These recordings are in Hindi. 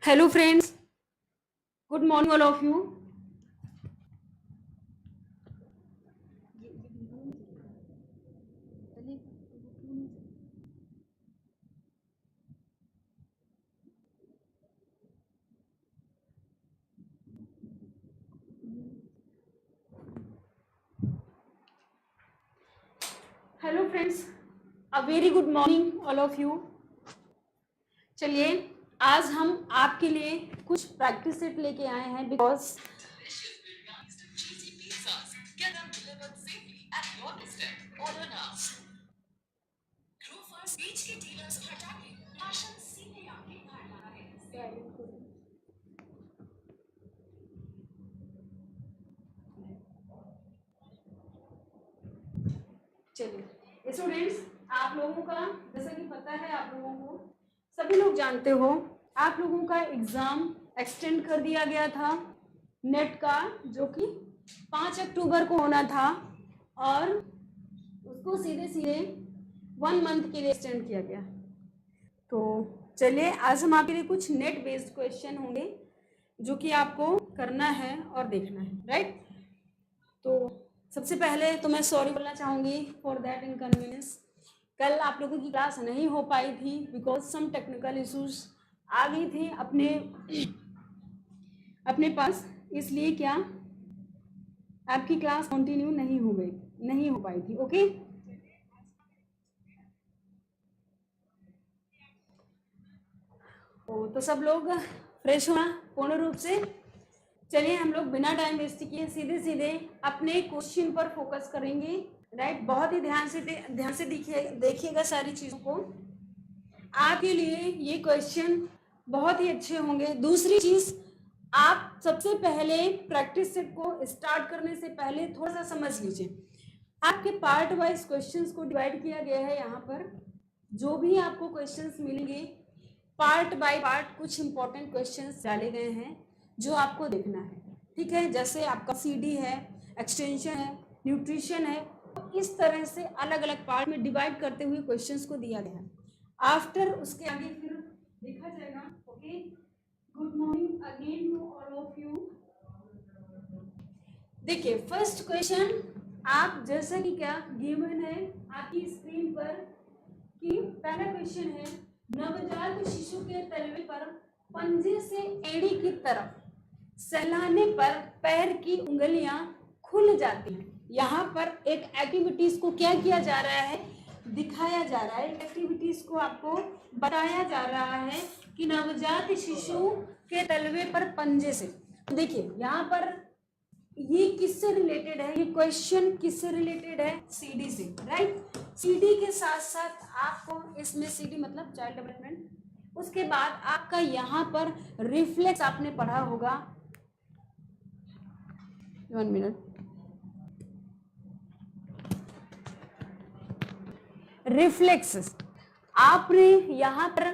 Hello friends, good morning all of you. Hello friends, a very good morning all of you. चलिए आज हम आपके लिए कुछ प्रैक्टिस सेट लेके आए हैं बिकॉज चलिए स्टूडेंट्स, आप लोगों का जैसा कि पता है, आप लोगों को सभी लोग जानते हो, आप लोगों का एग्जाम एक्सटेंड कर दिया गया था नेट का, जो कि 5 अक्टूबर को होना था और उसको सीधे सीधे 1 मंथ के लिए एक्सटेंड किया गया। तो चलिए आज हम आपके लिए कुछ नेट बेस्ड क्वेश्चन होंगे जो कि आपको करना है और देखना है, राइट। तो सबसे पहले तो मैं सॉरी बोलना चाहूँगी फॉर दैट इनकन्वीनियंस। कल आप लोगों की क्लास नहीं हो पाई थी बिकॉज सम टेक्निकल इश्यूज आ गई थी अपने पास, इसलिए क्या आपकी क्लास कंटिन्यू नहीं हो पाई थी। ओके, तो सब लोग फ्रेश होना पूर्ण रूप से। चलिए हम लोग बिना टाइम वेस्ट किए सीधे सीधे अपने क्वेश्चन पर फोकस करेंगे, राइट। बहुत ही ध्यान से देखिएगा सारी चीजों को, आपके लिए ये क्वेश्चन बहुत ही अच्छे होंगे। दूसरी चीज, आप सबसे पहले प्रैक्टिस सेट को स्टार्ट करने से पहले थोड़ा सा समझ लीजिए, आपके पार्ट वाइज क्वेश्चंस को डिवाइड किया गया है। यहाँ पर जो भी आपको क्वेश्चंस मिलेंगे पार्ट बाय पार्ट कुछ इंपॉर्टेंट क्वेश्चंस डाले गए हैं जो आपको देखना है, ठीक है। जैसे आपका सीडी है, एक्सटेंशन है, न्यूट्रिशन है, तो इस तरह से अलग अलग पार्ट में डिवाइड करते हुए क्वेश्चंस को दिया गया है। आफ्टर उसके आगे फिर देखा जाएगा। Okay, good morning again to all of you. देखिए फर्स्ट क्वेश्चन आप जैसा कि क्या गिवन है आपकी स्क्रीन पर कि पहला क्वेश्चन है, नवजात शिशु के तलवे पर पंजे से एड़ी की तरफ सहलाने पर पैर की उंगलियां खुल जाती हैं। यहाँ पर एक एक्टिविटीज को क्या किया जा रहा है, दिखाया जा रहा है। एक्टिविटीज को आपको बताया जा रहा है कि नवजात शिशु के तलवे पर पंजे से। देखिए यहाँ पर ये किससे रिलेटेड है, ये क्वेश्चन किससे रिलेटेड है, सीडी से, राइट। सीडी के साथ साथ आपको इसमें सीडी मतलब चाइल्ड डेवलपमेंट, उसके बाद आपका यहाँ पर रिफ्लेक्स आपने पढ़ा होगा। 1 मिनट, रिफ्लेक्सेस आपने यहाँ पर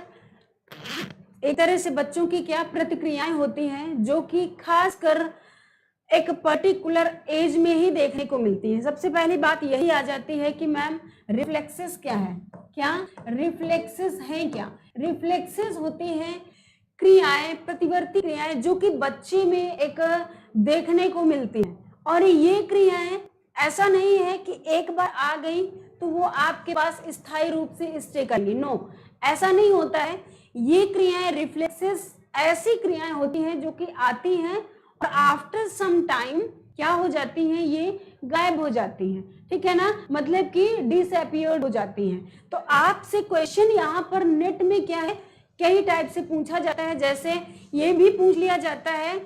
एक तरह से बच्चों की क्या प्रतिक्रियाएं होती हैं जो कि खासकर एक पर्टिकुलर एज में ही देखने को मिलती है। सबसे पहली बात यही आ जाती है कि मैम रिफ्लेक्सेस क्या है, क्या रिफ्लेक्सेस हैं, क्या रिफ्लेक्सेस होती हैं क्रियाएं, प्रतिवर्ती क्रियाएं जो कि बच्चे में एक देखने को मिलती हैं। और ये क्रियाएं ऐसा नहीं है कि एक बार आ गई तो वो आपके पास स्थायी रूप से स्टे करेंगी, नो, ऐसा नहीं होता है। ये क्रियाएं रिफ्लेक्सेस ऐसी क्रियाएं होती हैं जो कि आती हैं और आफ्टर सम टाइम क्या हो जाती हैं, ये गायब हो जाती हैं, ठीक है ना, मतलब कि डिसअपियर्ड हो जाती हैं। तो आपसे क्वेश्चन यहाँ पर नेट में क्या है, कई टाइप से पूछा जाता है। जैसे ये भी पूछ लिया जाता है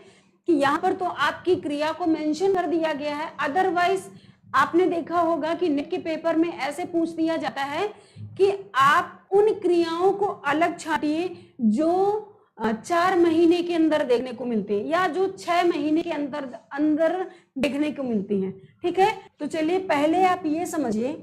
कि यहाँ पर तो आपकी क्रिया को मेंशन कर दिया गया है, अदरवाइज आपने देखा होगा कि नेट के पेपर में ऐसे पूछ दिया जाता है कि आप उन क्रियाओं को अलग छांटिए जो 4 महीने के अंदर देखने को मिलती है या जो 6 महीने के अंदर देखने को मिलती हैं, ठीक है। तो चलिए पहले आप ये समझिए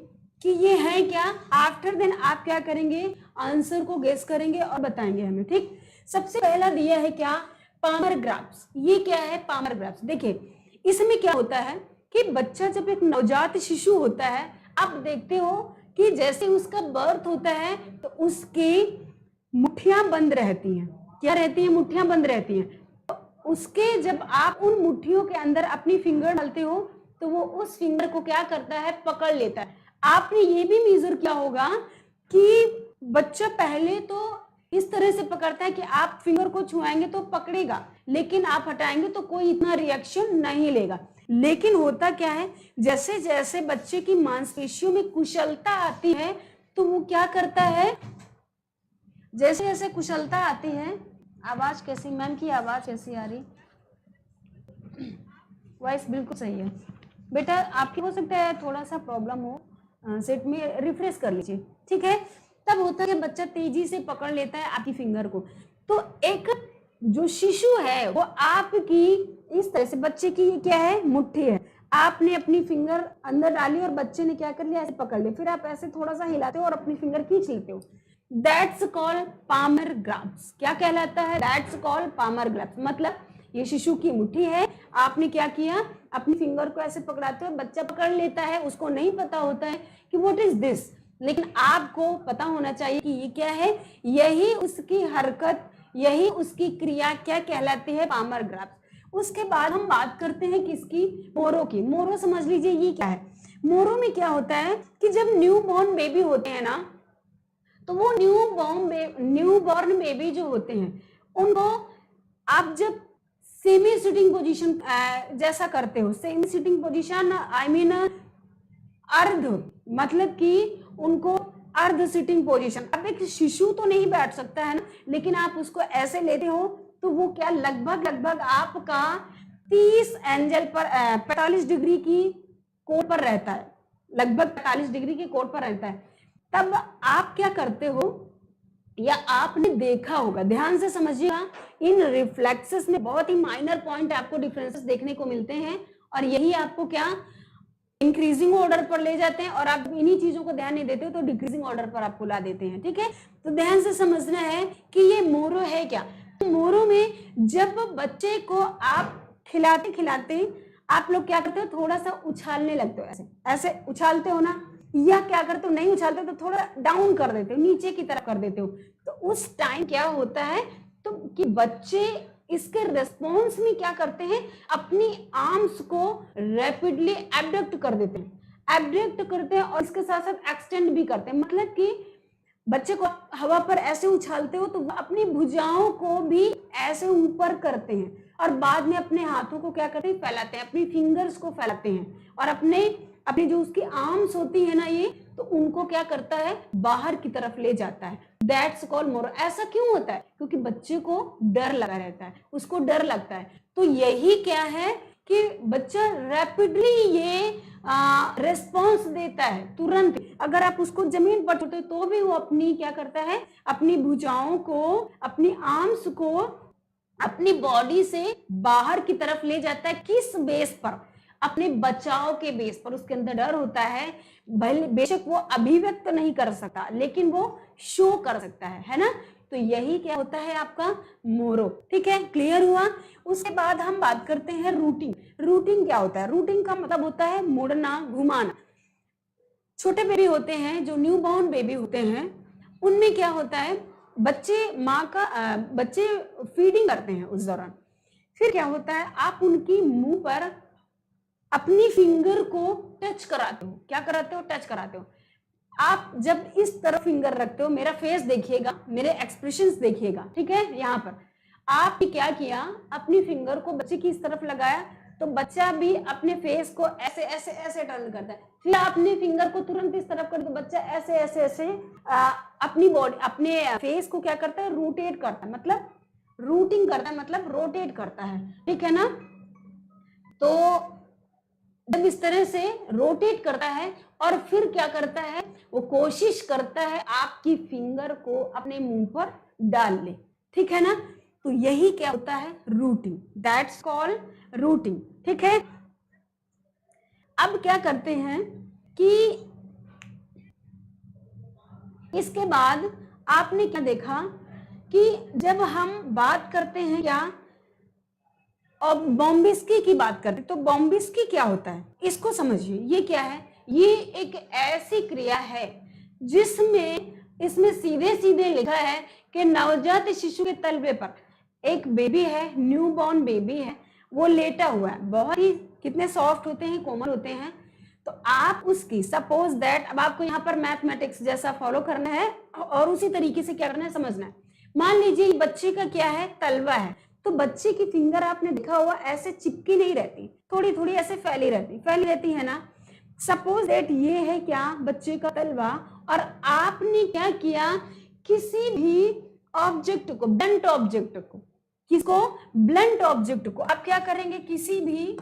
कि ये है क्या, आफ्टर देन आप क्या करेंगे, आंसर को गेस करेंगे और बताएंगे हमें, ठीक। सबसे पहला दिया है क्या, पामर ग्राफ्स। ये क्या है, पामर ग्राफ्स। देखिए इसमें क्या होता है कि बच्चा जब एक नवजात शिशु होता है, आप देखते हो कि जैसे उसका बर्थ होता है तो उसकी मुट्ठियां बंद रहती हैं, क्या रहती है, मुट्ठियां बंद रहती हैं। तो उसके जब आप उन मुट्ठियों के अंदर अपनी फिंगर डालते हो तो वो उस फिंगर को क्या करता है, पकड़ लेता है। आपने ये भी मेजर किया होगा कि बच्चा पहले तो इस तरह से पकड़ता है कि आप फिंगर को छुआएंगे तो पकड़ेगा, लेकिन आप हटाएंगे तो कोई इतना रिएक्शन नहीं लेगा। लेकिन होता क्या है, जैसे जैसे बच्चे की मांसपेशियों में कुशलता आती है तो वो क्या करता है, जैसे जैसे कुशलता आती है, आवाज कैसी, मैम की आवाज कैसी आ रही, वॉइस बिल्कुल सही है बेटा, आपकी हो सकता है थोड़ा सा प्रॉब्लम हो, सेट में रिफ्रेश कर लीजिए, ठीक है। तब होता है बच्चा तेजी से पकड़ लेता है आपकी फिंगर को। तो एक जो शिशु है वो आपकी इस तरह से, बच्चे की ये क्या है, मुट्ठी है, आपने अपनी फिंगर अंदर डाली और बच्चे ने क्या कर लिया, ऐसे पकड़ लिया, फिर आप ऐसे थोड़ा सा हिलाते हो और अपनी फिंगर खींच लेते हो। That's called palmar grasp. क्या कहलाता है, दैट्स कॉल्ड पामर ग्राफ्स। मतलब ये शिशु की मुट्ठी है, आपने क्या किया, अपनी फिंगर को ऐसे पकड़ाते हो, बच्चा पकड़ लेता है, उसको नहीं पता होता है कि व्हाट इज दिस, लेकिन आपको पता होना चाहिए कि ये क्या है, यही उसकी हरकत, यही उसकी क्रिया क्या कहलाती है, पामर ग्राफ्स। उसके बाद हम बात करते हैं किसकी, मोरो की। मोरो समझ लीजिए ये क्या है। मोरो में क्या होता है कि जब न्यू बॉर्न बेबी होते हैं ना, तो वो न्यू बॉर्न बेबी जो होते हैं उनको आप जब सेमी सिटिंग पोजीशन जैसा करते हो, semi sitting position I mean अर्ध, मतलब कि उनको अर्ध सिटिंग पोजीशन। अब एक शिशु तो नहीं बैठ सकता है ना, लेकिन आप उसको ऐसे लेते हो तो वो क्या लगभग आपका 30 एंगल पर 45 डिग्री की कोण पर रहता है, लगभग 45 डिग्री के कोण पर रहता है। तब आप क्या करते हो, या आपने देखा होगा, ध्यान से समझिएगा, इन रिफ्लेक्सेस में बहुत ही माइनर पॉइंट आपको डिफरेंसेस देखने को मिलते हैं, और यही आपको क्या इंक्रीजिंग ऑर्डर पर ले जाते हैं, और आप इन्हीं चीजों को ध्यान नहीं देते हो तो डिक्रीजिंग ऑर्डर पर आपको ला देते हैं, ठीक है। तो ध्यान से समझना है कि ये मोरो है क्या। तो मोरो में जब बच्चे को आप खिलाते खिलाते आप लोग क्या करते हो, थोड़ा सा उछालने लगते हो, ऐसे ऐसे उछालते हो ना, या क्या करते हो, नहीं उछालते तो थोड़ा डाउन कर देते हो, नीचे की तरफ कर देते हो। तो उस टाइम क्या होता है, तो कि बच्चे इसके रिस्पॉन्स में क्या करते हैं, अपनी आर्म्स को रैपिडली एबडक्ट कर देते हैं, एबडक्ट करते हैं, और इसके साथ साथ एक्सटेंड भी करते हैं। मतलब कि बच्चे को हवा पर ऐसे उछालते हो तो अपनी भुजाओं को भी ऐसे ऊपर करते हैं, और बाद में अपने हाथों को क्या करते हैं, फैलाते हैं, अपनी फिंगर्स को फैलाते हैं, और अपनी जो उसकी आर्म्स होती है ना ये, तो उनको क्या करता है, बाहर की तरफ ले जाता है। दैट्स कॉल्ड मोरो। ऐसा क्यों होता है, क्योंकि बच्चे को डर लगा रहता है, उसको डर लगता है। तो यही क्या है कि बच्चा रैपिडली ये रिस्पॉन्स देता है तुरंत। अगर आप उसको जमीन पर छोड़ते तो भी वो अपनी क्या करता है, अपनी भुजाओं को, अपनी आर्म्स को अपनी बॉडी से बाहर की तरफ ले जाता है। किस बेस पर, अपने बचाव के बेस पर। उसके अंदर डर होता है, भले बेशक वो अभिव्यक्त नहीं कर सकता, लेकिन वो शो कर सकता है ना। तो यही क्या होता है आपका मोरो, ठीक है, क्लियर हुआ। उसके बाद हम बात करते हैं रूटिंग। रूटिंग क्या होता है, रूटिंग का मतलब होता है मुड़ना, घुमाना। छोटे बेबी होते हैं, जो न्यू बॉर्न बेबी होते हैं, उनमें क्या होता है, बच्चे फीडिंग करते हैं उस दौरान। फिर क्या होता है, आप उनकी मुंह पर अपनी फिंगर को टच कराते हो। क्या कराते हो, टच कराते हो। आप जब इस तरफ फिंगर रखते हो, मेरा फेस देखिएगा, मेरे एक्सप्रेशंस देखिएगा, ठीक है। यहाँ पर आपने क्या किया, अपनी फिंगर को बच्चे की इस तरफ लगाया, तो बच्चा भी अपने फेस को ऐसे ऐसे ऐसे टर्न करता है। फिर आपने फिंगर को तुरंत इस तरफ कर, तो बच्चा ऐसे ऐसे ऐसे अपनी बॉडी, अपने फेस को क्या करता है, रोटेट करता है, मतलब रूटिंग करता है, मतलब रोटेट करता है, ठीक है ना। तो जब इस तरह से रोटेट करता है, और फिर क्या करता है, वो कोशिश करता है आपकी फिंगर को अपने मुंह पर डाल ले, ठीक है ना। तो यही क्या होता है, रूटिंग। दैट्स कॉल्ड रूटिंग, ठीक है। अब क्या करते हैं कि इसके बाद आपने क्या देखा कि जब हम बात करते हैं क्या, और बॉम्बिस्की की बात करते, तो बॉम्बिस्की क्या होता है, इसको समझिए। ये क्या है, ये एक ऐसी क्रिया है जिसमें इसमें सीधे सीधे लिखा है कि नवजात शिशु के तलवे पर एक बेबी है, न्यू बॉर्न बेबी है, वो लेटा हुआ है, बहुत ही कितने सॉफ्ट होते हैं, कोमल होते हैं। तो आप उसकी सपोज दैट, अब आपको यहाँ पर मैथमेटिक्स जैसा फॉलो करना है और उसी तरीके से क्या करना है, समझना है। मान लीजिए बच्चे का क्या है, तलवा है, तो बच्चे की फिंगर आपने देखा हुआ ऐसे चिपकी नहीं रहती, थोड़ी थोड़ी ऐसे फैली रहती है ना। सपोज दैट ये है क्या, बच्चे का तलवा, और आपने क्या किया, किसी भी ऑब्जेक्ट को, ब्लंट ऑब्जेक्ट को, किसको, ब्लंट ऑब्जेक्ट को आप क्या करेंगे, किसी भी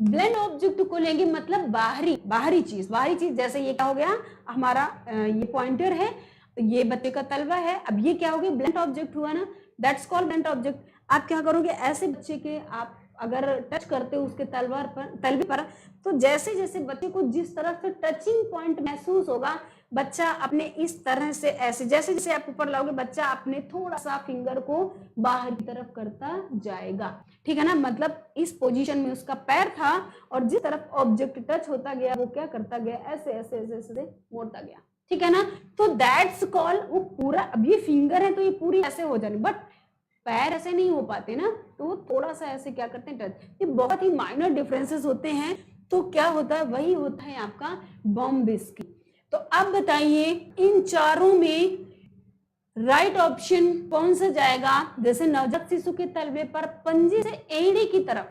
ब्लंट ऑब्जेक्ट को लेंगे, मतलब बाहरी चीज जैसे ये क्या हो गया हमारा, ये पॉइंटर है, ये बच्चे का तलवा है, अब ये क्या हो गया, ब्लंट ऑब्जेक्ट हुआ ना, दैट्स कॉल्ड ब्लंट ऑब्जेक्ट। आप क्या करोगे, ऐसे बच्चे के आप अगर टच करते हो उसके तलवे पर, तो जैसे जैसे बच्चे को जिस तरह से टचिंग पॉइंट महसूस होगा, बच्चा अपने इस तरह से ऐसे, जैसे जैसे आप ऊपर लाओगे, बच्चा अपने थोड़ा सा फिंगर को बाहर की तरफ करता जाएगा, ठीक है ना। मतलब इस पोजीशन में उसका पैर था और जिस तरफ ऑब्जेक्ट टच होता गया वो क्या करता गया, ऐसे ऐसे ऐसे ऐसे मोड़ता गया, ठीक है ना। तो दैट्स कॉल, वो पूरा, अब ये फिंगर है तो ये पूरी ऐसे हो जानी, बट पैर ऐसे नहीं हो पाते ना, तो वो थोड़ा सा ऐसे क्या करते हैं, टच। ये बहुत ही माइनर डिफरेंसेस होते हैं। तो क्या होता है, वही होता है आपका बॉम्बिस्की। तो अब बताइए इन चारों में राइट ऑप्शन कौन सा जाएगा। जैसे नवजात शिशु के तलवे पर पंजे से एड़ी की तरफ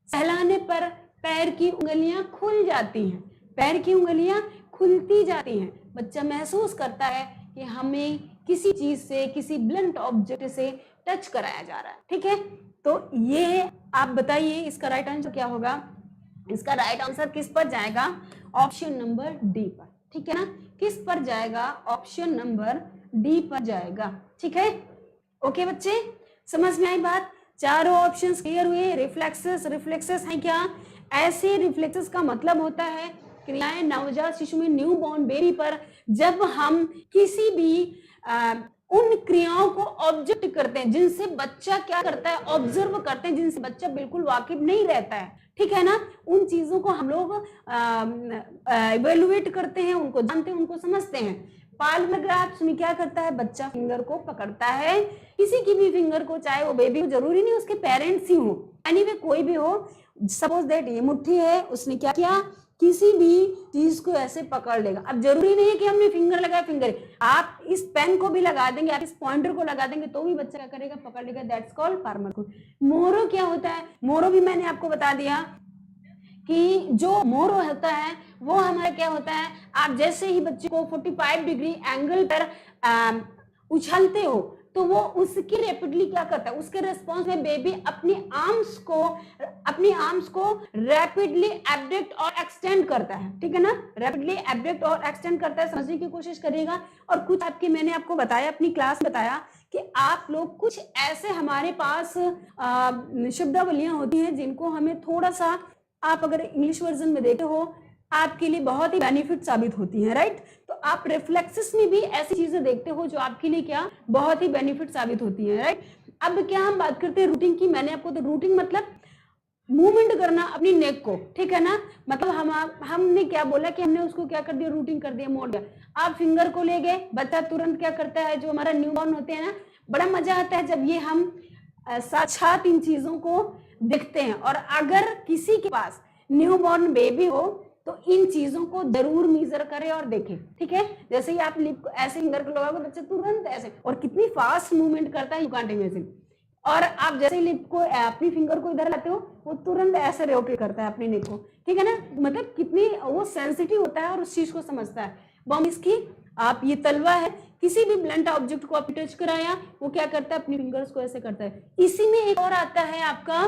सहलाने पर पैर की उंगलियां खुल जाती हैं, पैर की उंगलियां खुलती जाती हैं, बच्चा महसूस करता है कि हमें किसी चीज से, किसी ब्लंट ऑब्जेक्ट से टच कराया जा रहा है, ठीक है। तो ये आप बताइए इसका राइट आंसर क्या होगा। इसका राइट आंसर किस पर जाएगा, ऑप्शन नंबर डी पर, ठीक है ना। किस पर जाएगा, ऑप्शन नंबर डी पर जाएगा, ठीक है। ओके बच्चे, समझ में आई बात। चारों ऑप्शंस क्लियर हुए। रिफ्लेक्सेस हैं क्या, ऐसे रिफ्लेक्सेस का मतलब होता है क्रियाएं नवजात शिशु में, न्यू बॉर्न बेबी पर जब हम किसी भी उन क्रियाओं को ऑब्जेक्ट करते हैं जिनसे बच्चा क्या करता है, ऑब्जर्व करते हैं, जिनसे बच्चा बिल्कुल वाकिफ नहीं रहता है, ठीक है ना। उन चीजों को हम लोग इवेलुएट करते हैं, उनको जानते हैं, उनको समझते हैं। पाल्मर ग्राफ्स में क्या करता है, बच्चा फिंगर को पकड़ता है, किसी की भी फिंगर को, चाहे वो बेबी हो, जरूरी नहीं उसके पेरेंट्स ही हो, एनीवे कोई भी हो। सपोज दैट ये मुट्ठी है, उसने क्या किया, किसी भी चीज को ऐसे पकड़ लेगा। अब जरूरी नहीं है कि हमने फिंगर लगाया, फिंगर, आप इस पेन को भी लगा देंगे, आप इस पॉइंटर को लगा देंगे तो भी बच्चा क्या करेगा, पकड़ लेगा। That's called Palmer. मोरो क्या होता है, मोरो भी मैंने आपको बता दिया कि जो मोरो होता है वो हमारा क्या होता है, आप जैसे ही बच्चे को 45 डिग्री एंगल पर उछलते हो तो वो उसकी रैपिडली क्या करता है, उसके रिस्पॉन्स में बेबी अपनी आर्म्स को रैपिडली एब्डक्ट और एक्सटेंड करता है, ठीक है ना। रैपिडली एब्डक्ट और एक्सटेंड करता है, समझने की कोशिश करिएगा। और कुछ मैंने आपको बताया, अपनी क्लास में बताया कि आप लोग कुछ ऐसे हमारे पास शब्दावलियां होती हैं जिनको हमें थोड़ा सा, आप अगर इंग्लिश वर्जन में देखे हो, आपके लिए बहुत ही बेनिफिट साबित होती है, राइट। तो आप रिफ्लेक्सेस में भी ऐसी चीजें देखते हो जो आपके लिए क्या, बहुत ही बेनिफिट साबित होती है, राइट। अब क्या हम बात करते हैं रूटिंग की। मैंने आपको तो रूटिंग मतलब मूवमेंट करना अपनी नेक को, ठीक है ना। मतलब हमने क्या बोला कि हमने उसको क्या कर दिया, रूटिंग कर दिया, मोड़ दिया। आप फिंगर को ले गए, बच्चा तुरंत क्या करता है, जो हमारा न्यूबॉर्न होते हैं ना, बड़ा मजा आता है जब ये हम साक्षात इन चीजों को देखते हैं। और अगर किसी के पास न्यूबॉर्न बेबी हो तो इन चीजों को जरूर मेजर करें और देखें, ठीक है। जैसे ही आप लिप को ऐसे फिंगर को लगाओगे, बच्चा तुरंत ऐसे, और कितनी फास्ट मूवमेंट करता है, यू कांट इमेजिन। और आप जैसे ही लिप को, अपनी फिंगर को इधर लाते हो, वो तुरंत ऐसे रोटेट करता है अपनी नेक को, ठीक है ना। मतलब कितनी वो सेंसिटिव होता है और उस चीज को समझता है। बॉम्ब इसकी, आप ये तलवा है, किसी भी ब्लंट ऑब्जेक्ट को आप टच कराया, वो क्या करता है, अपनी फिंगर्स को ऐसे करता है। इसी में एक और आता है आपका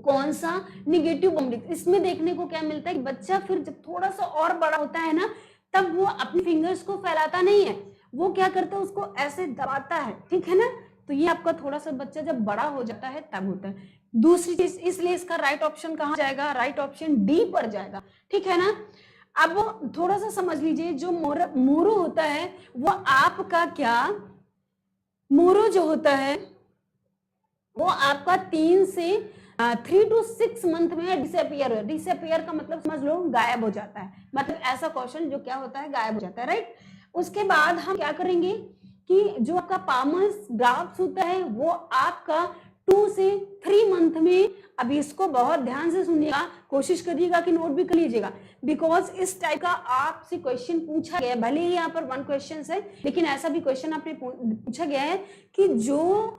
कौन सा, निगेटिव बॉम्बिंग। इसमें देखने को क्या मिलता है कि बच्चा फिर जब थोड़ा सा और बड़ा होता है ना, तब वो अपनी फिंगर्स को फैलाता नहीं है, वो क्या करता है, उसको ऐसे दबाता है, ठीक है ना। तो ये आपका थोड़ा सा बच्चा जब बड़ा हो जाता है तब होता है। दूसरी चीज, इसलिए इसका राइट ऑप्शन कहां जाएगा, राइट ऑप्शन डी पर जाएगा, ठीक है ना। अब थोड़ा सा समझ लीजिए, जो मोरो होता है वो आपका क्या, मोरो जो होता है वो आपका 3 से 3 to 6 मंथ में डिसअपियर का मतलब समझ लो गायब हो जाता है। मतलब ऐसा क्वेश्चन जो क्या होता है, गायब हो जाता है, राइट। उसके बाद हम क्या करेंगे, कि जो आपका पामर्स ग्राफ्स होता है वो आपका 2 से 3 मंथ में, अभी इसको बहुत ध्यान से सुनिएगा, कोशिश करिएगा कि नोट भी कर लीजिएगा, बिकॉज इस टाइप का आपसे क्वेश्चन पूछा गया, भले ही यहाँ पर 1 क्वेश्चन है लेकिन ऐसा भी क्वेश्चन आपने पूछा गया है कि जो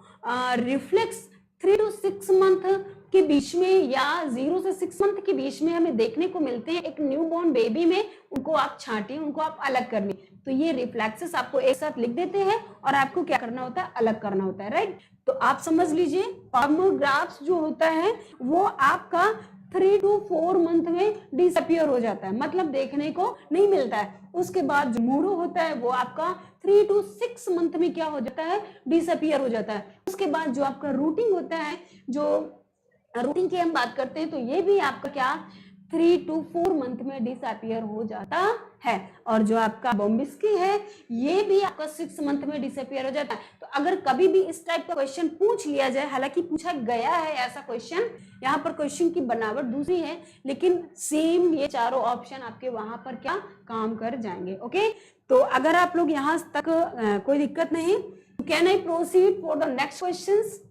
रिफ्लेक्स 3 to 6 मंथ के बीच में या 0 से 6 मंथ के बीच में हमें देखने को मिलते हैं एक न्यूबॉर्न बेबी में, उनको आप छांटिए, उनको आप अलग कर लें। तो ये रिफ्लेक्सेस आपको एक साथ लिख देते हैं और आपको क्या करना होता है, अलग करना होता है, राइट। तो आप समझ लीजिए पामोग्राफ्स जो होता है वो आपका 3 to 4 मंथ में डिसअपियर हो जाता है, मतलब देखने को नहीं मिलता है। उसके बाद जो मूरो होता है वो आपका 3 to 6 मंथ में क्या हो जाता है, डिसअपियर हो जाता है। उसके बाद जो आपका रूटिंग होता है, जो रूटिंग की हम बात करते हैं, तो ये भी आपका क्या 3 to 4 मंथ में डिसअपियर हो जाता है। और जो आपका बॉम्बिस्की है ये भी आपका 6 मंथ में डिसअपियर हो जाता है। तो अगर कभी भी इस टाइप का क्वेश्चन पूछ लिया जाए, हालांकि पूछा गया है ऐसा क्वेश्चन, यहाँ पर क्वेश्चन की बनावट दूसरी है लेकिन सेम ये चारों ऑप्शन आपके वहां पर क्या काम कर जाएंगे। ओके, तो अगर आप लोग यहाँ तक कोई दिक्कत नहीं, can I proceed for the next questions?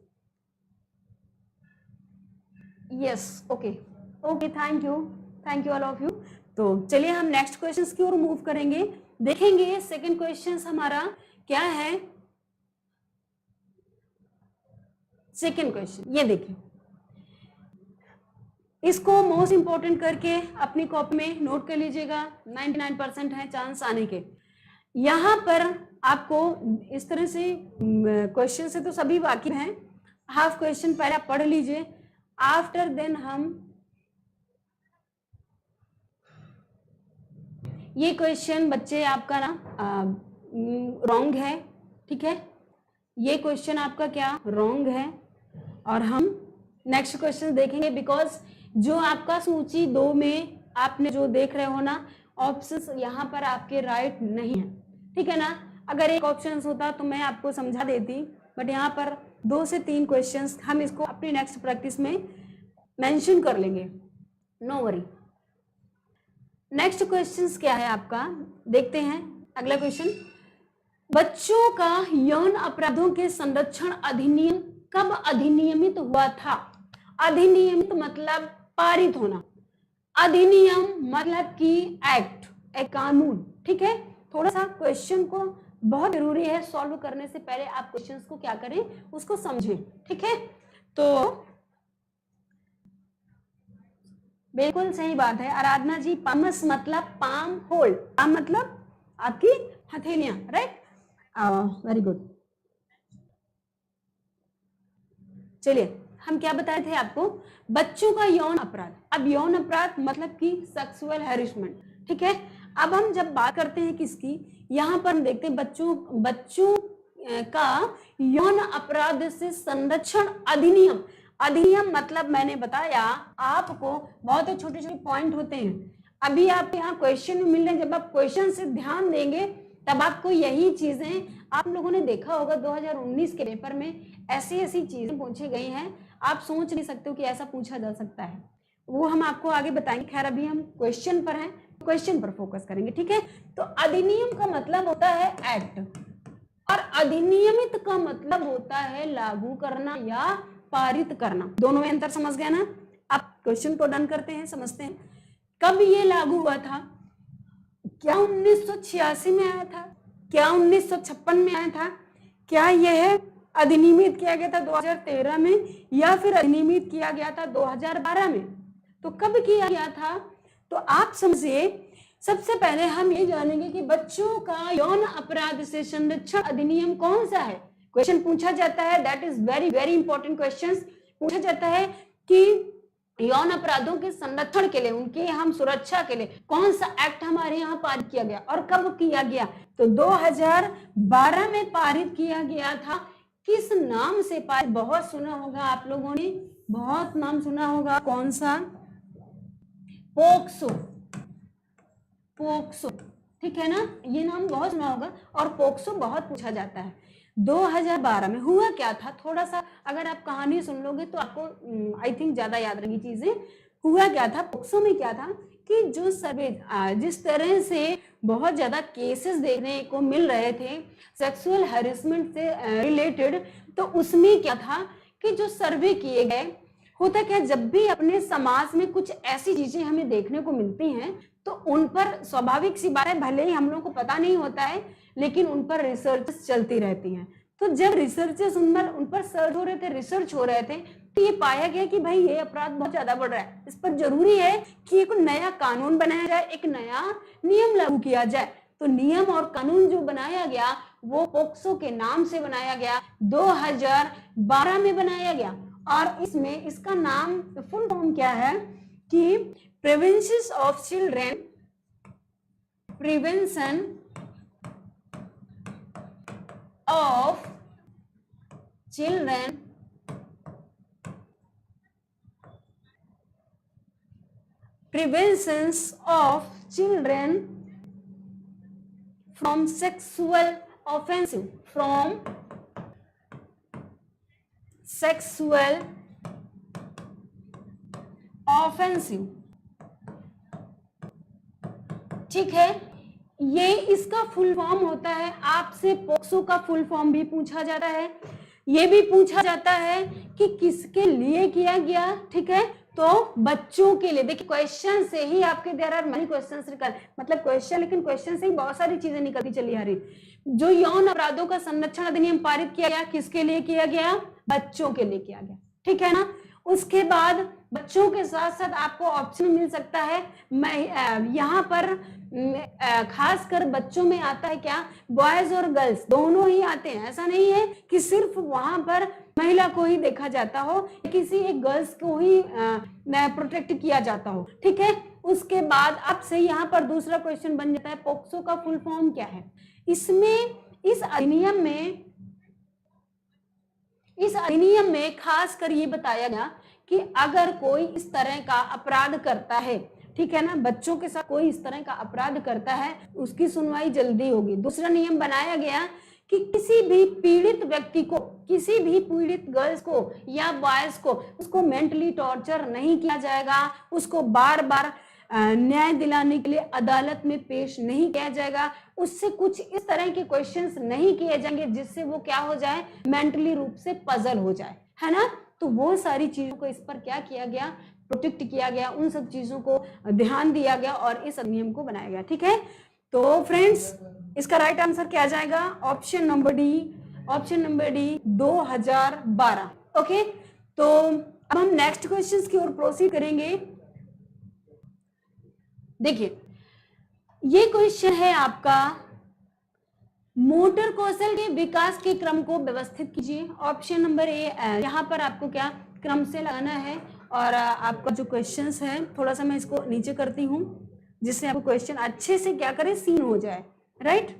Yes, okay okay, thank you all of you. तो चलिए हम नेक्स्ट क्वेश्चंस की ओर मूव करेंगे, देखेंगे सेकंड क्वेश्चंस हमारा क्या है। सेकंड क्वेश्चन ये देखिए, इसको मोस्ट इंपॉर्टेंट करके अपनी कॉपी में नोट कर लीजिएगा, 99% है चांस आने के। यहां पर आपको इस तरह से क्वेश्चन से तो सभी वाकिफ हैं, हाफ क्वेश्चन पहले आप पढ़ लीजिए, आफ्टर देन हम ये क्वेश्चन बच्चे आपका ना रॉन्ग है, ठीक है, ये क्वेश्चन आपका क्या रॉन्ग है। और हम नेक्स्ट क्वेश्चन देखेंगे, बिकॉज जो आपका सूची 2 में आपने जो देख रहे हो ना ऑप्शंस, यहाँ पर आपके राइट नहीं है, ठीक है ना। अगर एक ऑप्शन होता तो मैं आपको समझा देती, बट यहाँ पर 2 से 3 क्वेश्चंस हम इसको अपनी नेक्स्ट प्रैक्टिस में मेंशन कर लेंगे, नो वरी। नेक्स्ट क्वेश्चंस क्या है आपका, देखते हैं अगला क्वेश्चन। बच्चों का यौन अपराधों के संरक्षण अधिनियम कब अधिनियमित हुआ था? अधिनियमित मतलब पारित होना, अधिनियम मतलब कि एक्ट, एक कानून, ठीक है। थोड़ा सा क्वेश्चन को बहुत जरूरी है सॉल्व करने से पहले आप क्वेश्चंस को क्या करें, उसको समझें, ठीक है। तो बिल्कुल सही बात है आराधना जी, पामस मतलब पाम होल्ड, पाम मतलब आपकी हथेलियां, राइट, वेरी गुड। चलिए हम क्या बताए थे आपको, बच्चों का यौन अपराध। अब यौन अपराध मतलब कि सेक्सुअल हैरेसमेंट, ठीक है। अब हम जब बात करते हैं किसकी, यहाँ पर हम देखते हैं बच्चों का यौन अपराध से संरक्षण अधिनियम। अधिनियम मतलब मैंने बताया आपको बहुत छोटे छोटे पॉइंट होते हैं, अभी आप यहाँ क्वेश्चन में मिल रहे हैं, जब आप क्वेश्चन से ध्यान देंगे तब आपको यही चीजें, आप लोगों ने देखा होगा 2019 के पेपर में ऐसी ऐसी चीजें पूछी गई हैं, आप सोच नहीं सकते हो कि ऐसा पूछा जा सकता है, वो हम आपको आगे बताएंगे। खैर अभी हम क्वेश्चन पर हैं, क्वेश्चन पर फोकस करेंगे, ठीक है। तो अधिनियम का मतलब होता है एक्ट, और अधिनियमित का मतलब होता है लागू करना या पारित करना, दोनों में अंतर समझ गया ना। अब क्वेश्चन को डन करते हैं, समझते हैं कब ये लागू हुआ था। क्या 1986 में आया था, क्या 1956 में आया था, क्या यह अधिनियमित किया गया था 2013 में, या फिर अधिनियमित किया गया था 2012 में? तो कब किया गया था, तो आप समझिए सबसे पहले हम ये जानेंगे कि बच्चों का यौन अपराध से संरक्षण अधिनियम कौन सा है। क्वेश्चन पूछा जाता है, that is very very important question, पूछा जाता है कि यौन अपराधों के संरक्षण के लिए, उनके हम सुरक्षा के लिए कौन सा एक्ट हमारे यहाँ पारित किया गया और कब किया गया। तो 2012 में पारित किया गया था। किस नाम से पारित, बहुत सुना होगा आप लोगों ने, बहुत नाम सुना होगा, कौन सा, पोक्सो, पोक्सो, ठीक है ना, ये नाम बहुत सुना होगा और पोक्सो बहुत पूछा जाता है। 2012 में हुआ क्या था, थोड़ा सा अगर आप कहानी सुन लोगे तो आपको आई थिंक ज्यादा याद रहेगी चीजें। हुआ क्या था पोक्सो में, क्या था कि जो सर्वे, जिस तरह से बहुत ज्यादा केसेस देखने को मिल रहे थे सेक्सुअल हैरेसमेंट से रिलेटेड। तो उसमें क्या था कि जो सर्वे किए गए, होता क्या, जब भी अपने समाज में कुछ ऐसी चीजें हमें देखने को मिलती हैं तो उन पर स्वाभाविक सी बात है, भले ही हम लोग को पता नहीं होता है, लेकिन उन पर रिसर्च चलती रहती हैं। तो जब रिसर्चेस उन पर सर्च हो रहे थे, रिसर्च हो रहे थे, तो ये पाया गया कि भाई ये अपराध बहुत ज्यादा बढ़ रहा है, इस पर जरूरी है कि एक नया कानून बनाया जाए, एक नया नियम लागू किया जाए। तो नियम और कानून जो बनाया गया वो पोक्सो के नाम से बनाया गया, 2012 में बनाया गया। और इसमें इसका नाम फुल फॉर्म क्या है कि prevention of children, prevention of children preventions of children from sexual offensive, from sexual offensive। ठीक है, ये इसका फुल फॉर्म होता है। आपसे पोक्सो का फुल फॉर्म भी पूछा जाता है, ये भी पूछा जाता है कि किसके लिए किया गया। ठीक है, तो बच्चों के लिए। देखिए क्वेश्चन से ही आपके देयर आर मेनी क्वेश्चंस निकल, मतलब क्वेश्चन, लेकिन क्वेश्चन से ही बहुत सारी चीजें निकलती चली आ रही। जो यौन अपराधों का संरक्षण अधिनियम पारित किया गया, किसके लिए किया गया, बच्चों के लिए किया गया। ठीक है ना। उसके बाद बच्चों के साथ साथ आपको ऑप्शन मिल सकता है, मैं यहाँ पर खासकर बच्चों में आता है क्या, बॉयज और गर्ल्स दोनों ही आते हैं। ऐसा नहीं है कि सिर्फ वहां पर महिला को ही देखा जाता हो, किसी एक गर्ल्स को ही प्रोटेक्ट किया जाता हो। ठीक है, उसके बाद आपसे यहाँ पर दूसरा क्वेश्चन बन जाता है, पोक्सो का फुल फॉर्म क्या है। इस अधिनियम में खासकर ये बताया गया कि अगर कोई इस तरह का अपराध करता है, ठीक है ना, बच्चों के साथ कोई इस तरह का अपराध करता है, उसकी सुनवाई जल्दी होगी। दूसरा नियम बनाया गया कि किसी भी पीड़ित व्यक्ति को, किसी भी पीड़ित गर्ल्स को या बॉयज को, उसको मेंटली टॉर्चर नहीं किया जाएगा, उसको बार बार न्याय दिलाने के लिए अदालत में पेश नहीं किया जाएगा, उससे कुछ इस तरह के क्वेश्चंस नहीं किए जाएंगे जिससे वो क्या हो जाए, मेंटली रूप से पजल हो जाए, है ना। तो वो सारी चीजों को इस पर क्या किया गया, प्रोटेक्ट किया गया, उन सब चीजों को ध्यान दिया गया और इस अधिनियम को बनाया गया। ठीक है, तो फ्रेंड्स इसका राइट आंसर क्या जाएगा, ऑप्शन नंबर डी 2012। ओके, तो अब हम नेक्स्ट क्वेश्चंस की ओर प्रोसीड करेंगे। देखिए ये क्वेश्चन है आपका, मोटर कौशल के विकास के क्रम को व्यवस्थित कीजिए। ऑप्शन नंबर ए, यहाँ पर आपको क्या क्रम से लगाना है। और आपका जो क्वेश्चंस है, थोड़ा सा मैं इसको नीचे करती हूँ जिससे आपको क्वेश्चन अच्छे से क्या करे, सीन हो जाए। राइट,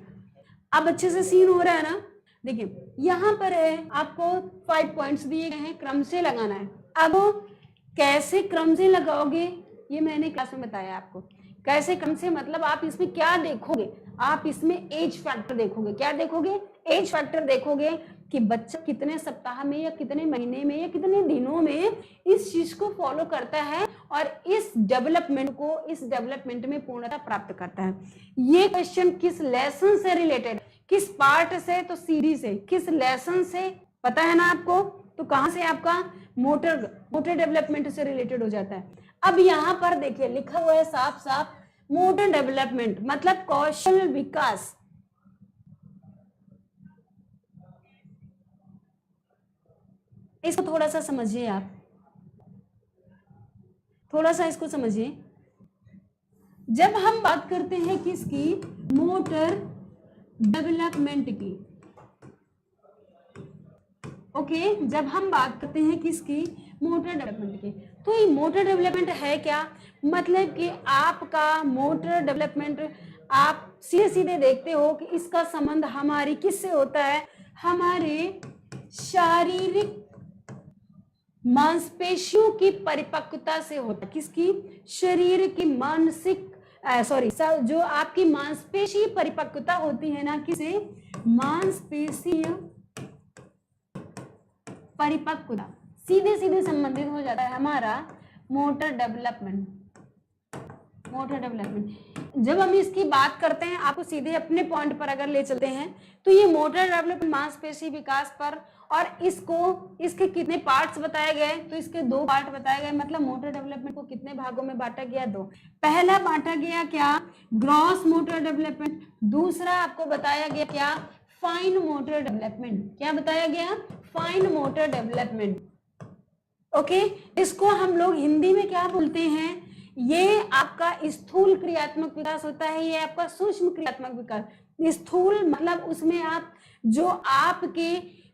अब अच्छे से सीन हो रहा है ना। देखिए यहाँ पर है, आपको 5 पॉइंट्स दिए गए हैं, क्रम से लगाना है। अब कैसे क्रम से लगाओगे ये मैंने क्लास में बताया आपको। कैसे क्रम से मतलब आप इसमें क्या देखोगे, आप इसमें एज फैक्टर देखोगे। क्या देखोगे, एज फैक्टर देखोगे कि बच्चा कितने सप्ताह में या कितने महीने में या कितने दिनों में इस चीज को फॉलो करता है और इस डेवलपमेंट में पूर्णता प्राप्त करता है। ये क्वेश्चन किस लेसन से रिलेटेड, किस पार्ट से, तो सीडी से। किस लेसन से पता है ना आपको, तो कहां से, आपका मोटर डेवलपमेंट से रिलेटेड हो जाता है। अब यहां पर देखिए लिखा हुआ है साफ साफ, मोटर डेवलपमेंट मतलब कौशल विकास। इसको थोड़ा सा समझिए, आप थोड़ा सा इसको समझिए। जब हम बात करते हैं किसकी, मोटर डेवलपमेंट की, ओके, जब हम बात करते हैं किसकी, मोटर डेवलपमेंट की, तो ये मोटर डेवलपमेंट है क्या, मतलब कि आपका मोटर डेवलपमेंट आप सीधे सीधे देखते हो कि इसका संबंध हमारी किससे होता है, हमारे शारीरिक मांसपेशियों की परिपक्वता से होता है। किसकी, शरीर की मानसिक जो आपकी मांसपेशी परिपक्वता होती है ना, किसे, मांसपेशीय परिपक्वता, सीधे सीधे संबंधित हो जाता है हमारा मोटर डेवलपमेंट मोटर डेवलपमेंट। जब हम इसकी बात करते हैं, आपको सीधे अपने पॉइंट पर अगर ले चलते हैं तो ये मोटर डेवलपमेंट मांसपेशी विकास पर, और इसके कितने पार्ट्स बताए गए, तो इसके 2 पार्ट बताए गए। मतलब मोटर डेवलपमेंट को कितने भागों में बांटा गया? 2। पहला बांटा गया क्या? Gross motor development. दूसरा आपको बताया गया क्या? Fine motor development. क्या बताया गया? Fine motor development. ओके, इसको हम लोग हिंदी में क्या बोलते हैं? ये आपका स्थूल क्रियात्मक विकास होता है, ये आपका सूक्ष्म क्रियात्मक विकास। स्थूल मतलब उसमें आप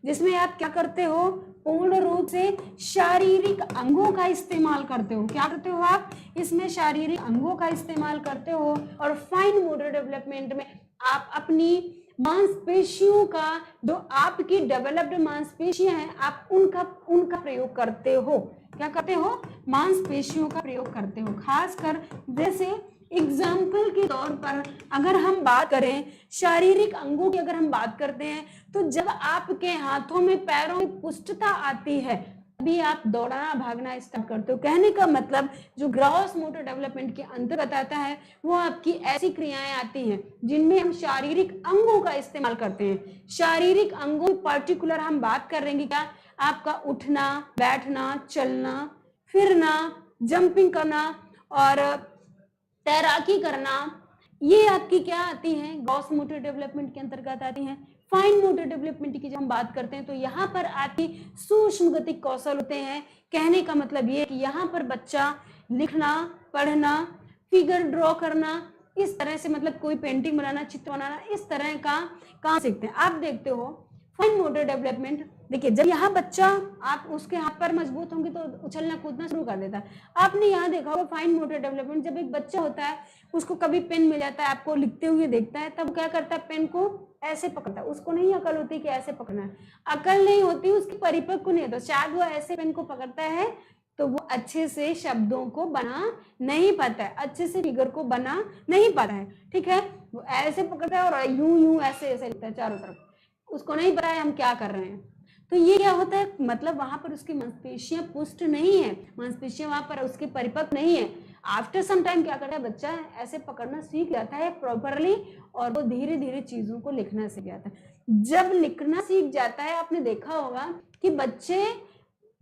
जिसमें आप क्या करते हो? पूर्ण रूप से शारीरिक अंगों का इस्तेमाल करते हो। क्या करते हो आप? इसमें शारीरिक अंगों का इस्तेमाल करते हो। और फाइन मोटर डेवलपमेंट में आप अपनी मांसपेशियों का, जो आपकी डेवलप्ड मांसपेशियां हैं, आप उनका प्रयोग करते हो। क्या करते हो? मांसपेशियों का प्रयोग करते हो। खासकर जैसे एग्जाम्पल के तौर पर अगर हम बात करें शारीरिक अंगों की, अगर हम बात करते हैं तो जब आपके हाथों में, पैरों में पुष्टता आती है, अभी आप दौड़ना भागना स्टार्ट करते हो। कहने का मतलब जो ग्रॉस मोटर डेवलपमेंट के अंतर्गत आता है वो आपकी ऐसी क्रियाएं आती हैं जिनमें हम शारीरिक अंगों का इस्तेमाल करते हैं। शारीरिक अंगों पर्टिकुलर हम बात कर रहे हैं क्या? आपका उठना, बैठना, चलना, फिरना, जंपिंग करना और तैराकी करना, ये आपकी क्या आती हैं? ग्रॉस मोटर डेवलपमेंट के अंतर्गत आती हैं। फाइन मोटर डेवलपमेंट की जब हम बात करते हैं तो यहाँ पर आती सूक्ष्म गतिक कौशल होते हैं। कहने का मतलब ये कि यहाँ पर बच्चा लिखना, पढ़ना, फिगर ड्रॉ करना, इस तरह से, मतलब कोई पेंटिंग बनाना, चित्र बनाना, इस तरह का काम सीखते हैं। आप देखते हो फाइन मोटर डेवलपमेंट, देखिए जब यहाँ बच्चा, आप उसके हाथ पर मजबूत होंगे तो उछलना कूदना शुरू कर देता है। आपने यहाँ देखा होगा फाइन मोटर डेवलपमेंट, जब एक बच्चा होता है उसको कभी पेन मिल जाता है, आपको लिखते हुए देखता है, तब क्या करता है? पेन को ऐसे पकड़ता है। उसको नहीं अकल होती कि ऐसे पकड़ना है, अकल नहीं होती, उसकी परिपक्व नहीं होता। शायद वो ऐसे पेन को पकड़ता है तो वो अच्छे से शब्दों को बना नहीं पाता है, अच्छे से फिगर को बना नहीं पाता है। ठीक है, वो ऐसे पकड़ता है और यूं यूं ऐसे ऐसे लिखता है चारों तरफ, उसको नहीं पता है हम क्या कर रहे हैं। तो ये क्या होता है? मतलब वहां पर उसकी मांसपेशियां पुष्ट नहीं है, मांसपेशियां वहां पर उसकी परिपक्व नहीं है। आफ्टर सम टाइम क्या करता है? बच्चा ऐसे पकड़ना सीख जाता है प्रॉपरली, और वो धीरे धीरे चीजों को लिखना सीख जाता है। जब लिखना सीख जाता है, आपने देखा होगा कि बच्चे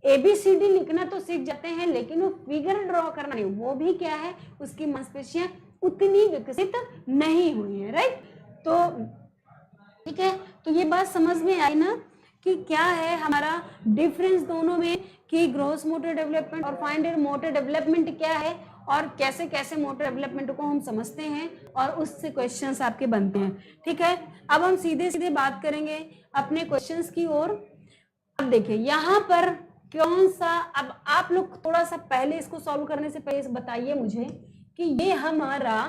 ABCD लिखना तो सीख जाते हैं, लेकिन वो फिगर ड्रॉ करना नहीं, वो भी क्या है? उसकी मांसपेशियां उतनी विकसित नहीं हुई है। राइट, तो ठीक है, तो ये बात समझ में आई ना कि क्या है हमारा डिफरेंस दोनों में, कि ग्रॉस मोटर डेवलपमेंट और फाइन मोटर डेवलपमेंट क्या है, और कैसे कैसे मोटर डेवलपमेंट को हम समझते हैं और उससे क्वेश्चंस आपके बनते हैं। ठीक है, अब हम सीधे सीधे बात करेंगे अपने क्वेश्चंस की ओर। अब देखिए यहाँ पर कौन सा, अब आप लोग थोड़ा सा पहले इसको सॉल्व करने से पहले बताइए मुझे कि ये हमारा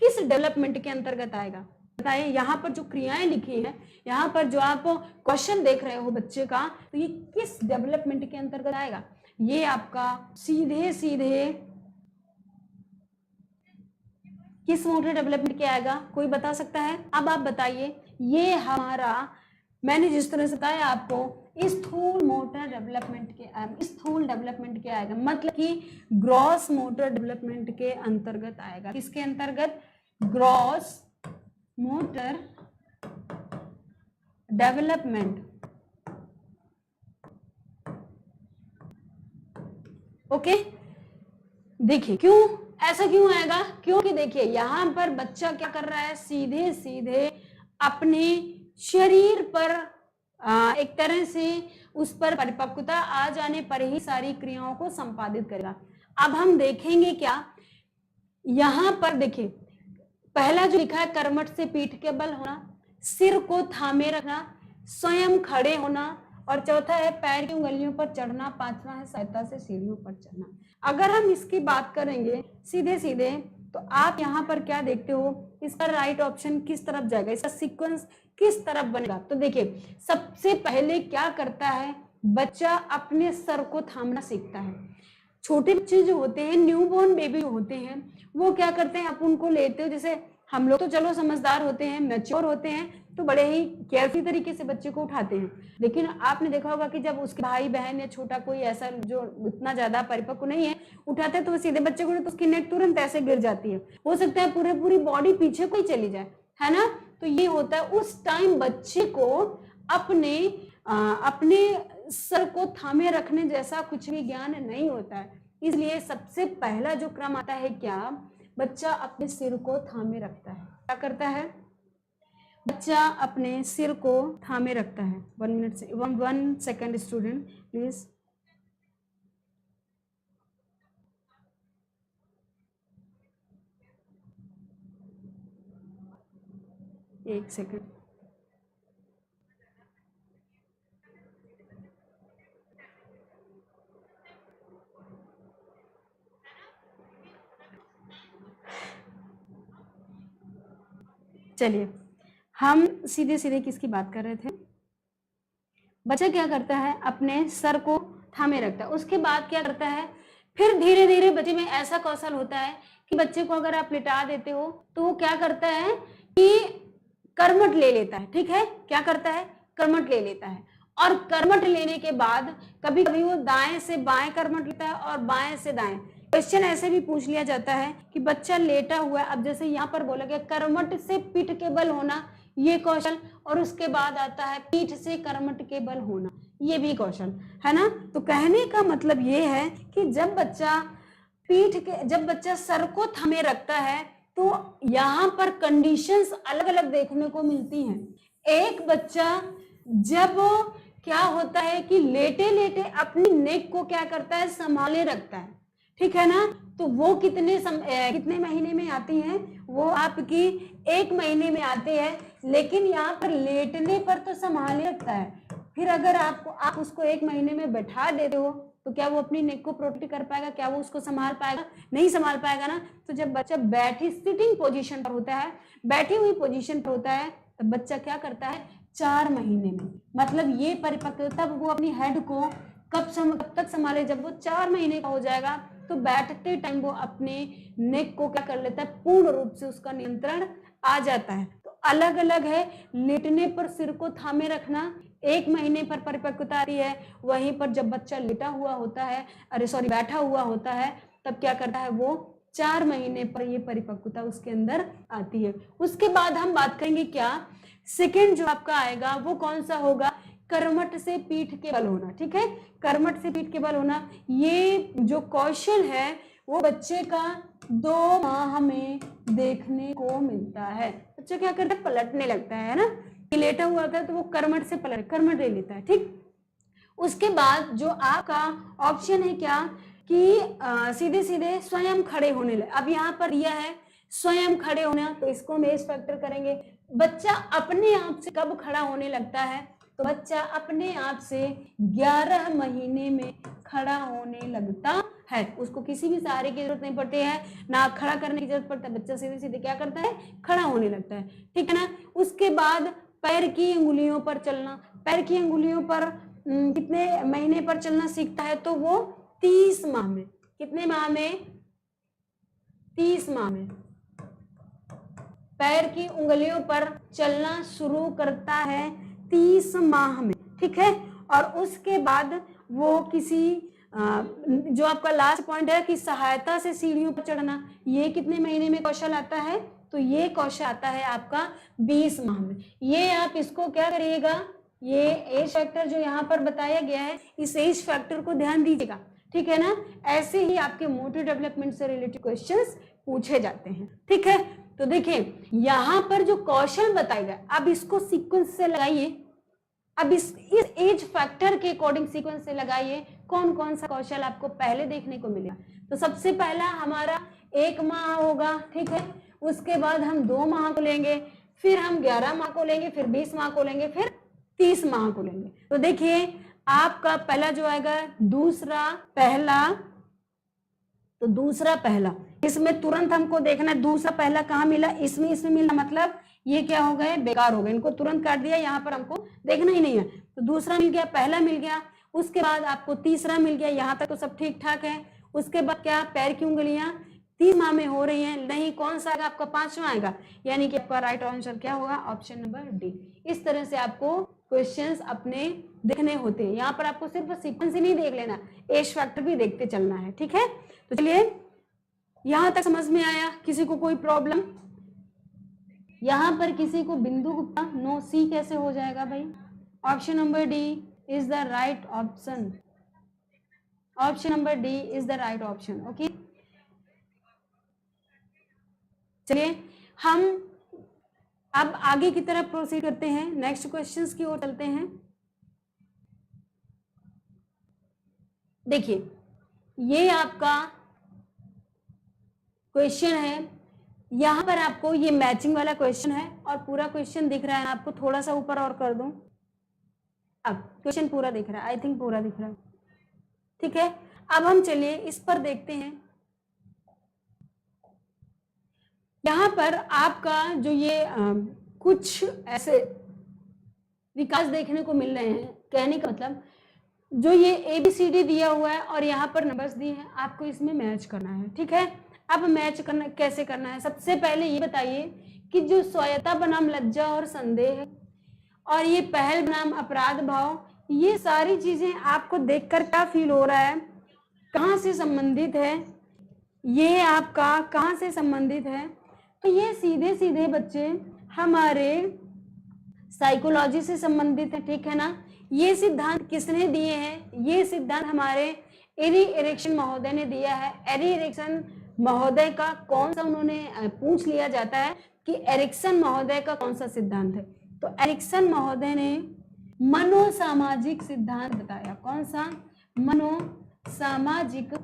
किस डेवलपमेंट के अंतर्गत आएगा। बताइए, यहाँ पर जो क्रियाएं लिखी है, यहाँ पर जो आप क्वेश्चन देख रहे हो बच्चे का, तो ये किस डेवलपमेंट के अंतर्गत आएगा? ये आपका सीधे सीधे किस मोटर डेवलपमेंट के आएगा? कोई बता सकता है? अब आप बताइए। ये हमारा, मैंने जिस तरह से बताया आपको, स्थूल मोटर डेवलपमेंट के, स्थूल डेवलपमेंट के आएगा, मतलब कि ग्रॉस मोटर डेवलपमेंट के अंतर्गत आएगा। किसके अंतर्गत? Gross motor development. ओके, देखिए क्यों ऐसा क्यों आएगा? क्योंकि देखिए यहाँ पर बच्चा क्या कर रहा है? सीधे सीधे अपने शरीर पर एक तरह से उस पर परिपक्वता आ जाने पर ही सारी क्रियाओं को संपादित करेगा। अब हम देखेंगे क्या यहाँ पर, देखिए पहला जो लिखा है, कर्मठ से पीठ के बल होना, सिर को थामे रखना, स्वयं खड़े होना, और चौथा है पैर की उंगलियों पर चढ़ना, पांचवा है सहायता से सीढ़ियों पर चढ़ना। अगर हम इसकी बात करेंगे सीधे सीधे तो आप यहाँ पर क्या देखते हो? इसका राइट ऑप्शन किस तरफ जाएगा, इसका सीक्वेंस किस तरफ बनेगा? तो देखिए सबसे पहले क्या करता है बच्चा? अपने सर को थामना सीखता है। छोटे बच्चे जो होते हैं, न्यूबॉर्न बेबी होते हैं, वो क्या करते हैं? आप उनको लेते हो, जैसे हम लोग तो चलो समझदार होते हैं, मैच्योर होते हैं, तो बड़े ही केयरफुल तरीके से बच्चे को उठाते हैं। लेकिन आपने देखा होगा कि जब उसके भाई बहन या छोटा कोई ऐसा जो इतना ज्यादा परिपक्व नहीं है उठाते हैं, तो वो सीधे बच्चे को तो उसकी नेक तुरंत ऐसे गिर जाती है, हो सकता है पूरी बॉडी पीछे को ही चली जाए, है ना। तो ये होता है, उस टाइम बच्चे को अपने सर को थामे रखने जैसा कुछ भी ज्ञान नहीं होता है। इसलिए सबसे पहला जो क्रम आता है, क्या बच्चा अपने सिर को थामे रखता है। क्या करता है? बच्चा अपने सिर को थामे रखता है। 1 मिनट से 1 सेकेंड स्टूडेंट प्लीज। एक सेकेंड। चलिए, हम सीधे सीधे किसकी बात कर रहे थे? बच्चा क्या करता है? अपने सर को थामे रखता है। उसके बाद क्या करता है? फिर धीरे धीरे बच्चे में ऐसा कौशल होता है कि बच्चे को अगर आप लिटा देते हो तो वो क्या करता है कि कर्मठ ले लेता है। ठीक है, क्या करता है? कर्मठ ले लेता है। और कर्मठ लेने के बाद कभी कभी वो दाएं से बाएं कर्मठ लेता है और बाएं से दाएं। क्वेश्चन ऐसे भी पूछ लिया जाता है कि बच्चा लेटा हुआ है, अब जैसे यहाँ पर बोला गया कर्मठ से पीठ के बल होना, ये कौशल, और उसके बाद आता है पीठ से कर्मठ के बल होना, ये भी कौशल, है ना। तो कहने का मतलब ये है कि जब बच्चा सर को थामे रखता है तो यहाँ पर कंडीशंस अलग अलग देखने को मिलती हैं। एक बच्चा जब क्या होता है कि लेटे लेटे अपनी नेक को क्या करता है? संभाले रखता है, ठीक है ना। तो वो कितने महीने में आती हैं? वो आपकी 1 महीने में आते हैं, लेकिन यहाँ पर लेटने पर तो संभाले रखता है। फिर अगर आप उसको 1 महीने में बैठा देते हो तो क्या वो अपनी नेक को प्रोटेक्ट कर पाएगा? क्या वो उसको संभाल पाएगा? नहीं संभाल पाएगा ना। तो जब बच्चा सिटिंग पोजीशन पर होता है, बैठी हुई पोजीशन पर होता है, तब बच्चा क्या करता है? 4 महीने में, मतलब ये परिपक्व, तब वो अपनी हेड को कब तक संभाले? जब वो 4 महीने का हो जाएगा तो बैठते टाइम वो अपने नेक को क्या कर लेता है? पूर्ण रूप से उसका नियंत्रण आ जाता है। तो अलग अलग है, लेटने पर सिर को थामे रखना 1 महीने पर परिपक्वता आती है, वहीं पर जब बच्चा लेटा हुआ होता है, बैठा हुआ होता है, तब क्या करता है? वो 4 महीने पर ये परिपक्वता उसके अंदर आती है। उसके बाद हम बात करेंगे क्या, सेकेंड जो आपका आएगा वो कौन सा होगा? कर्मठ से पीठ के बल होना। ठीक है, कर्मठ से पीठ के बल होना, ये जो कौशल है वो बच्चे का 2 माह में देखने को मिलता है। बच्चा क्या करता है? पलटने लगता है ना, लेटा हुआ होता है तो वो कर्मठ से कर्मठ ले लेता है। ठीक, उसके बाद जो आपका ऑप्शन है क्या कि सीधे सीधे स्वयं खड़े होने लगे। अब यहाँ पर दिया है स्वयं खड़े होना, तो इसको हम एज फैक्टर करेंगे। बच्चा अपने आप से कब खड़ा होने लगता है? तो बच्चा अपने आप से 11 महीने में खड़ा होने लगता है। उसको किसी भी सहारे की जरूरत नहीं पड़ती है, ना खड़ा करने की जरूरत पड़ता है। बच्चा सीधे सीधे क्या करता है? खड़ा होने लगता है। ठीक है ना। उसके बाद पैर की अंगुलियों पर चलना, पैर की अंगुलियों पर कितने महीने पर चलना सीखता है? तो वो 30 माह में। कितने माह में? 30 माह में पैर की उंगलियों पर चलना शुरू करता है 30 माह में। ठीक है, और उसके बाद वो किसी जो आपका लास्ट पॉइंट है कि सहायता से सीढ़ियों पर चढ़ना, ये कितने महीने में कौशल आता है? तो ये कौशल आता है आपका 20 माह में। ये आप इसको क्या करिएगा, ये एज फैक्टर जो यहाँ पर बताया गया है, इस एज फैक्टर को ध्यान दीजिएगा। ठीक है ना। ऐसे ही आपके मोटर डेवलपमेंट से रिलेटेड क्वेश्चंस पूछे जाते हैं। ठीक है, तो देखिए यहाँ पर जो कौशल बताएगा, अब इसको सीक्वेंस से लगाइए। अब इस एज फैक्टर के अकॉर्डिंग सीक्वेंस से लगाइए कौन कौन सा कौशल आपको पहले देखने को मिलेगा। तो सबसे पहला हमारा 1 माह होगा। ठीक है, उसके बाद हम 2 माह को लेंगे, फिर हम 11 माह को लेंगे, फिर 20 माह को लेंगे, फिर 30 माह को लेंगे। तो देखिए आपका पहला जो आएगा दूसरा पहला, तो दूसरा पहला, इसमें तुरंत हमको देखना है दूसरा पहला कहाँ मिला, इसमें मिला, मतलब ये क्या हो गए? बेकार हो गए, इनको तुरंत काट दिया, यहाँ पर हमको देखना ही नहीं है। तो दूसरा मिल गया, पहला मिल गया, उसके बाद आपको तीसरा मिल गया, यहाँ तक तो सब ठीक ठाक है। उसके बाद क्या? पैर की उंगलियां 3 माह में हो रही है, नहीं कौन सा आएगा आपका 5वां आएगा, यानी कि आपका राइट आंसर क्या होगा, ऑप्शन नंबर डी। इस तरह से आपको क्वेश्चंस अपने देखने होते हैं। यहाँ पर आपको सिर्फ सीक्वेंस ही नहीं देख लेना, एज फैक्टर भी देखते चलना है, ठीक है। तो चलिए यहां तक समझ में आया, किसी को कोई प्रॉब्लम? यहां पर किसी को बिंदु गुप्ता, नो, सी कैसे हो जाएगा भाई, option number D is the right option, option number D is the right option. Okay, चलिए हम अब आगे की तरफ प्रोसीड करते हैं, नेक्स्ट क्वेश्चंस की ओर चलते हैं। देखिए ये आपका क्वेश्चन है, यहां पर आपको ये मैचिंग वाला क्वेश्चन है और पूरा क्वेश्चन दिख रहा है आपको, थोड़ा सा ऊपर और कर दूं, अब क्वेश्चन पूरा दिख रहा है, आई थिंक पूरा दिख रहा है, ठीक है। अब हम चलिए इस पर देखते हैं। यहां पर आपका जो ये कुछ ऐसे विकास देखने को मिल रहे हैं, कहने का मतलब जो ये ABCD दिया हुआ है और यहाँ पर नंबर्स दिए हैं, आपको इसमें मैच करना है, ठीक है। अब मैच करना कैसे करना है, सबसे पहले ये बताइए कि जो स्वायत्ता बनाम लज्जा और संदेह है और ये पहल बनाम अपराध भाव, ये सारी चीजें आपको देखकर क्या फील हो रहा है, कहाँ से संबंधित है, ये आपका कहाँ से संबंधित है? तो ये सीधे सीधे बच्चे हमारे साइकोलॉजी से संबंधित है, ठीक है ना। ये सिद्धांत किसने दिए हैं, ये सिद्धांत हमारे एरी एरिक्सन महोदय ने दिया है। एरी एरिक्सन महोदय का कौन सा, उन्होंने पूछ लिया जाता है कि एरिक्सन महोदय का कौन सा सिद्धांत है, तो एरिक्सन महोदय ने मनोसामाजिक सिद्धांत बताया। कौन सा? मनोसामाजिक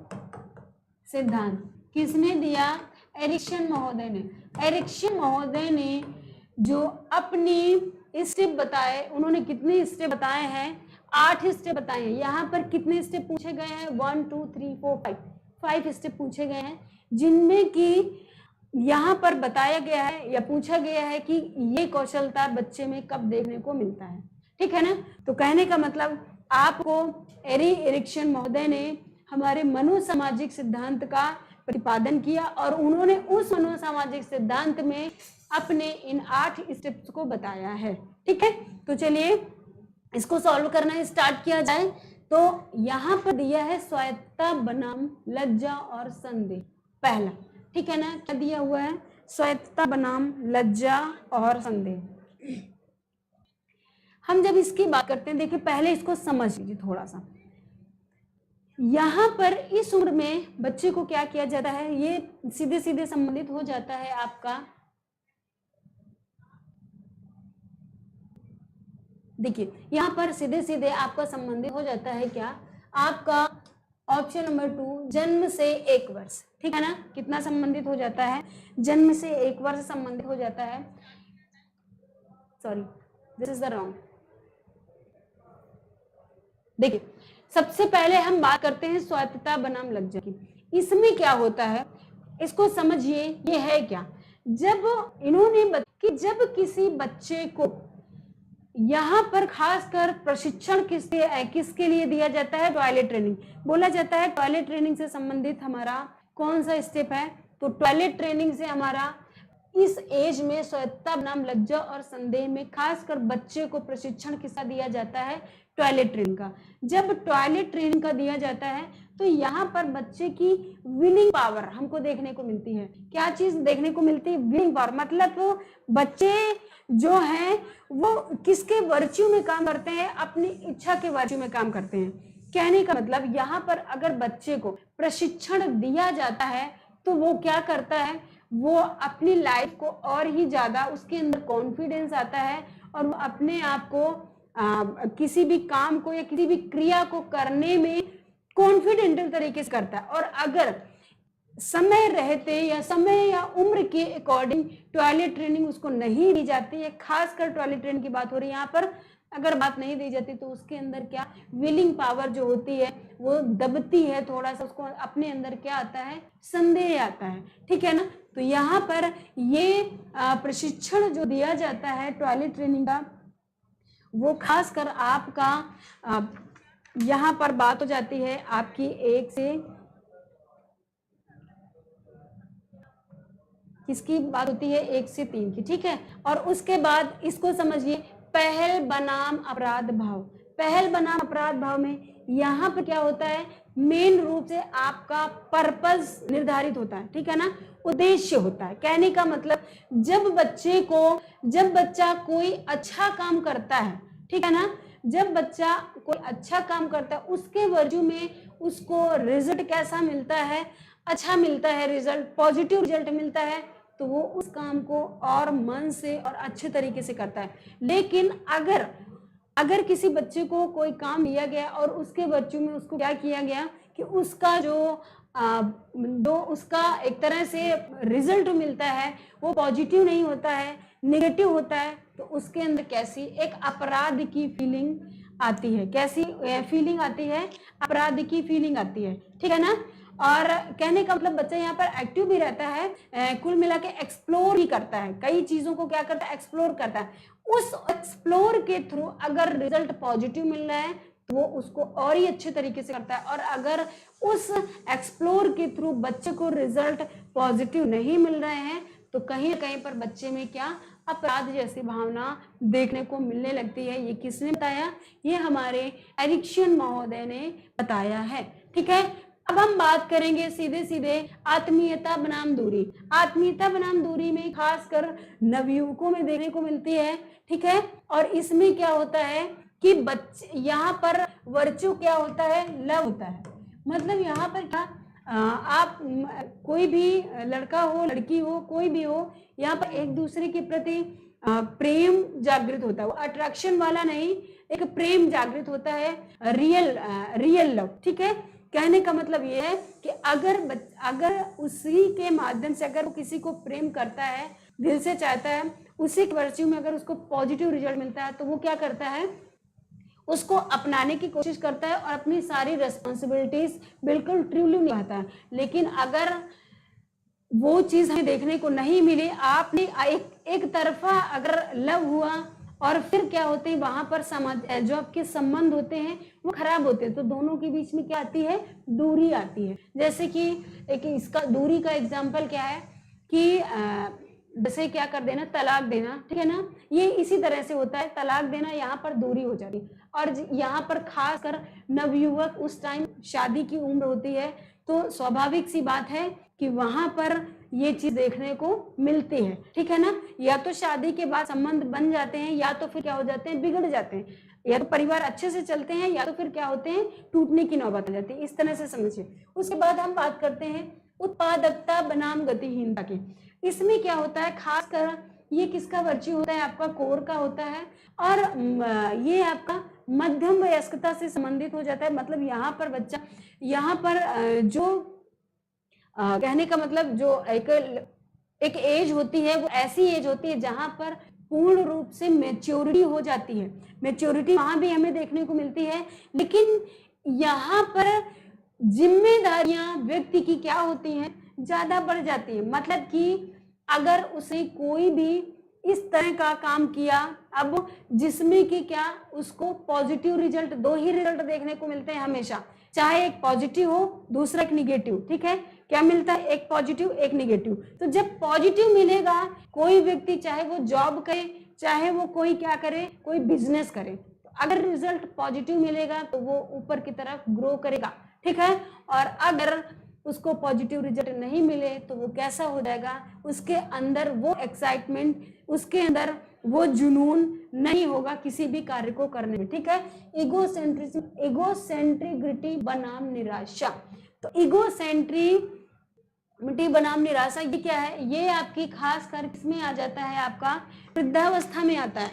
सिद्धांत किसने दिया? एरिक्सन महोदय ने। एरिक्सन महोदय ने जो अपनी स्टेप बताए, उन्होंने कितने स्टेप बताए हैं? 8 स्टेप बताए हैं। यहाँ पर कितने स्टेप पूछे गए हैं? 1 2 3 4 5 स्टेप पूछे गए हैं, जिनमें कि यहाँ पर बताया गया है या पूछा गया है कि ये कौशलता बच्चे में कब देखने को मिलता है, ठीक है ना। तो कहने का मतलब आपको एरी एरिक्सन महोदय ने हमारे मनोसामाजिक सिद्धांत का प्रतिपादन किया और उन्होंने उस मनोसामाजिक सिद्धांत में अपने इन 8 स्टेप्स को बताया है, ठीक है। तो चलिए इसको सॉल्व करना स्टार्ट किया जाए। तो यहाँ पर दिया है स्वायत्ता बनाम लज्जा और संदेह, पहला, ठीक है ना। क्या दिया हुआ है? स्वायत्ता बनाम लज्जा और संदेह। हम जब इसकी बात करते हैं, देखिए पहले इसको समझ लीजिए थोड़ा सा। यहाँ पर इस उम्र में बच्चे को क्या किया जाता है, ये सीधे सीधे संबंधित हो जाता है आपका, देखिए यहाँ पर सीधे सीधे आपका संबंधित हो जाता है क्या, आपका ऑप्शन नंबर 2, जन्म से 1 वर्ष, ठीक है ना। कितना संबंधित हो जाता है? जन्म से 1 वर्ष संबंधित हो जाता है। Sorry, this is the wrong. देखिए सबसे पहले हम बात करते हैं स्वायत्तता बनाम लज्जा की। इसमें क्या होता है, इसको समझिए, ये है क्या, जब इन्होंने कि जब किसी बच्चे को यहाँ पर खासकर प्रशिक्षण किसके लिए दिया जाता है? Toilet training. बोला जाता है टॉयलेट ट्रेनिंग से संबंधित हमारा कौन सा स्टेप है, तो टॉयलेट ट्रेनिंग से हमारा इस एज में स्वायत्तता बनाम लज्जा और संदेह में खासकर बच्चे को प्रशिक्षण किसका दिया जाता है? टॉयलेट ट्रेनिंग का। जब टॉयलेट ट्रेनिंग का दिया जाता है तो यहाँ पर बच्चे की विलिंग पावर हमको देखने को मिलती है। क्या चीज देखने को मिलती है? Willing power. मतलब वो बच्चे जो हैं वो किसके वर्च्यू में काम करते हैं? अपनी इच्छा के वर्च्यू में काम करते हैं। कहने का मतलब यहाँ पर अगर बच्चे को प्रशिक्षण दिया जाता है तो वो क्या करता है, वो अपनी लाइफ को और ही ज्यादा, उसके अंदर कॉन्फिडेंस आता है और वो अपने आप को किसी भी काम को या किसी भी क्रिया को करने में कॉन्फिडेंटल तरीके से करता है। और अगर समय रहते या समय या उम्र के अकॉर्डिंग टॉयलेट ट्रेनिंग उसको नहीं दी जाती है, खासकर टॉयलेट ट्रेनिंग की बात हो रही है यहाँ पर, अगर बात नहीं दी जाती तो उसके अंदर क्या विलिंग पावर जो होती है वो दबती है थोड़ा सा, उसको अपने अंदर क्या आता है? संदेह आता है, ठीक है ना। तो यहाँ पर ये प्रशिक्षण जो दिया जाता है टॉयलेट ट्रेनिंग का, वो खासकर आपका यहाँ पर बात हो जाती है आपकी 1 से किसकी बात होती है, 1 से 3 की, ठीक है। और उसके बाद इसको समझिए, पहल बनाम अपराध भाव। पहल बनाम अपराध भाव में यहाँ पर क्या होता है, मेन रूप से आपका पर्पस निर्धारित होता है, ठीक है ना, उद्देश्य होता है। कहने का मतलब जब बच्चा कोई अच्छा काम करता है, ठीक है ना, जब बच्चा कोई अच्छा काम करता है उसके वजह में उसको रिजल्ट कैसा मिलता है, अच्छा मिलता है, रिजल्ट पॉजिटिव रिजल्ट मिलता है, तो वो उस काम को और मन से और अच्छे तरीके से करता है। लेकिन अगर किसी बच्चे को कोई काम दिया गया और उसके बच्चों में उसको क्या किया गया कि उसका जो उसका एक तरह से रिजल्ट मिलता है वो पॉजिटिव नहीं होता है, नेगेटिव होता है, तो उसके अंदर कैसी एक अपराध की फीलिंग आती है। कैसी फीलिंग आती है, अपराध की फीलिंग आती है, ठीक है ना। और कहने का मतलब बच्चा यहाँ पर एक्टिव भी रहता है, कुल मिला के एक्सप्लोर भी करता है, कई चीजों को क्या करता है, एक्सप्लोर करता है। उस एक्सप्लोर के थ्रू अगर रिजल्ट पॉजिटिव मिल रहा है तो वो उसको और ही अच्छे तरीके से करता है, और अगर उस एक्सप्लोर के थ्रू बच्चे को रिजल्ट पॉजिटिव नहीं मिल रहे हैं तो कहीं कहीं पर बच्चे में क्या, अपराध जैसी भावना देखने को मिलने लगती है। ये किसने बताया, ये हमारे एरिक्सन महोदय ने बताया है, ठीक है। अब हम बात करेंगे सीधे सीधे आत्मीयता बनाम दूरी। आत्मीयता बनाम दूरी में खासकर नवयुवकों में देखने को मिलती है, ठीक है। और इसमें क्या होता है कि बच्चे यहाँ पर वर्चू क्या होता है, लव होता है। मतलब यहाँ पर क्या, आप कोई भी लड़का हो लड़की हो कोई भी हो, यहाँ पर एक दूसरे के प्रति प्रेम जागृत होता है, वो अट्रैक्शन वाला नहीं, एक प्रेम जागृत होता है, रियल लव, ठीक है। कहने का मतलब ये है कि अगर उसी के माध्यम से अगर वो किसी को प्रेम करता है, दिल से चाहता है, उसी के वर्च्यू में अगर उसको पॉजिटिव रिजल्ट मिलता है तो वो क्या करता है, उसको अपनाने की कोशिश करता है और अपनी सारी रिस्पॉन्सिबिलिटीज बिल्कुल ट्रूली निभाता है। लेकिन अगर वो चीज हमें देखने को नहीं मिली, आपने एक तरफा अगर लव हुआ और फिर क्या होते हैं वहां पर जो आपके संबंध होते हैं वो खराब होते हैं, तो दोनों के बीच में क्या आती है, दूरी आती है। जैसे कि एक इसका दूरी का एग्जाम्पल क्या है कि जैसे क्या कर देना, तलाक देना, ठीक है ना, ये इसी तरह से होता है, तलाक देना, यहाँ पर दूरी हो जाती है। और यहाँ पर खासकर नवयुवक उस टाइम शादी की उम्र होती है, तो स्वाभाविक सी बात है कि वहां पर ये चीज देखने को मिलती है, ठीक है ना। या तो शादी के बाद संबंध बन जाते हैं, या तो फिर क्या हो जाते हैं, बिगड़ जाते हैं, या तो परिवार अच्छे से चलते हैं, या तो फिर क्या होते हैं, टूटने की नौबत आ जाती है। इस तरह से समझिए। उसके बाद हम बात करते हैं उत्पादकता बनाम गतिहीनता की। इसमें क्या होता है, खासकर ये किसका वर्च्यू होता है, आपका कोर का होता है, और ये आपका मध्यम वयस्कता से संबंधित हो जाता है। मतलब यहाँ पर बच्चा, यहाँ पर जो कहने का मतलब जो एक एज होती है, वो ऐसी एज होती है जहां पर पूर्ण रूप से मैच्योरिटी हो जाती है। मैच्योरिटी वहां भी हमें देखने को मिलती है, लेकिन यहाँ पर जिम्मेदारियां व्यक्ति की क्या होती हैं, ज्यादा बढ़ जाती है। मतलब कि अगर उसने कोई भी इस तरह का काम किया, अब जिसमें कि क्या उसको पॉजिटिव रिजल्ट, दो ही रिजल्ट देखने को मिलते हैं हमेशा, चाहे एक पॉजिटिव हो दूसरा एक निगेटिव, ठीक है। क्या मिलता है, एक पॉजिटिव एक निगेटिव। तो जब पॉजिटिव मिलेगा, कोई व्यक्ति चाहे वो जॉब करे, चाहे वो कोई क्या करे, कोई बिजनेस करे, तो अगर रिजल्ट पॉजिटिव मिलेगा तो वो ऊपर की तरफ ग्रो करेगा, ठीक है। और अगर उसको पॉजिटिव रिजल्ट नहीं मिले तो वो कैसा हो जाएगा, उसके अंदर वो एक्साइटमेंट, उसके अंदर वो जुनून नहीं होगा किसी भी कार्य को करने में, ठीक है। इगोसेंट्रिसिटी बनाम निराशा। तो इगोसेंट्रिसिटी बनाम निराशा ये क्या है, ये आपकी खास कर किसमें आ जाता है, आपका वृद्धावस्था में आता है।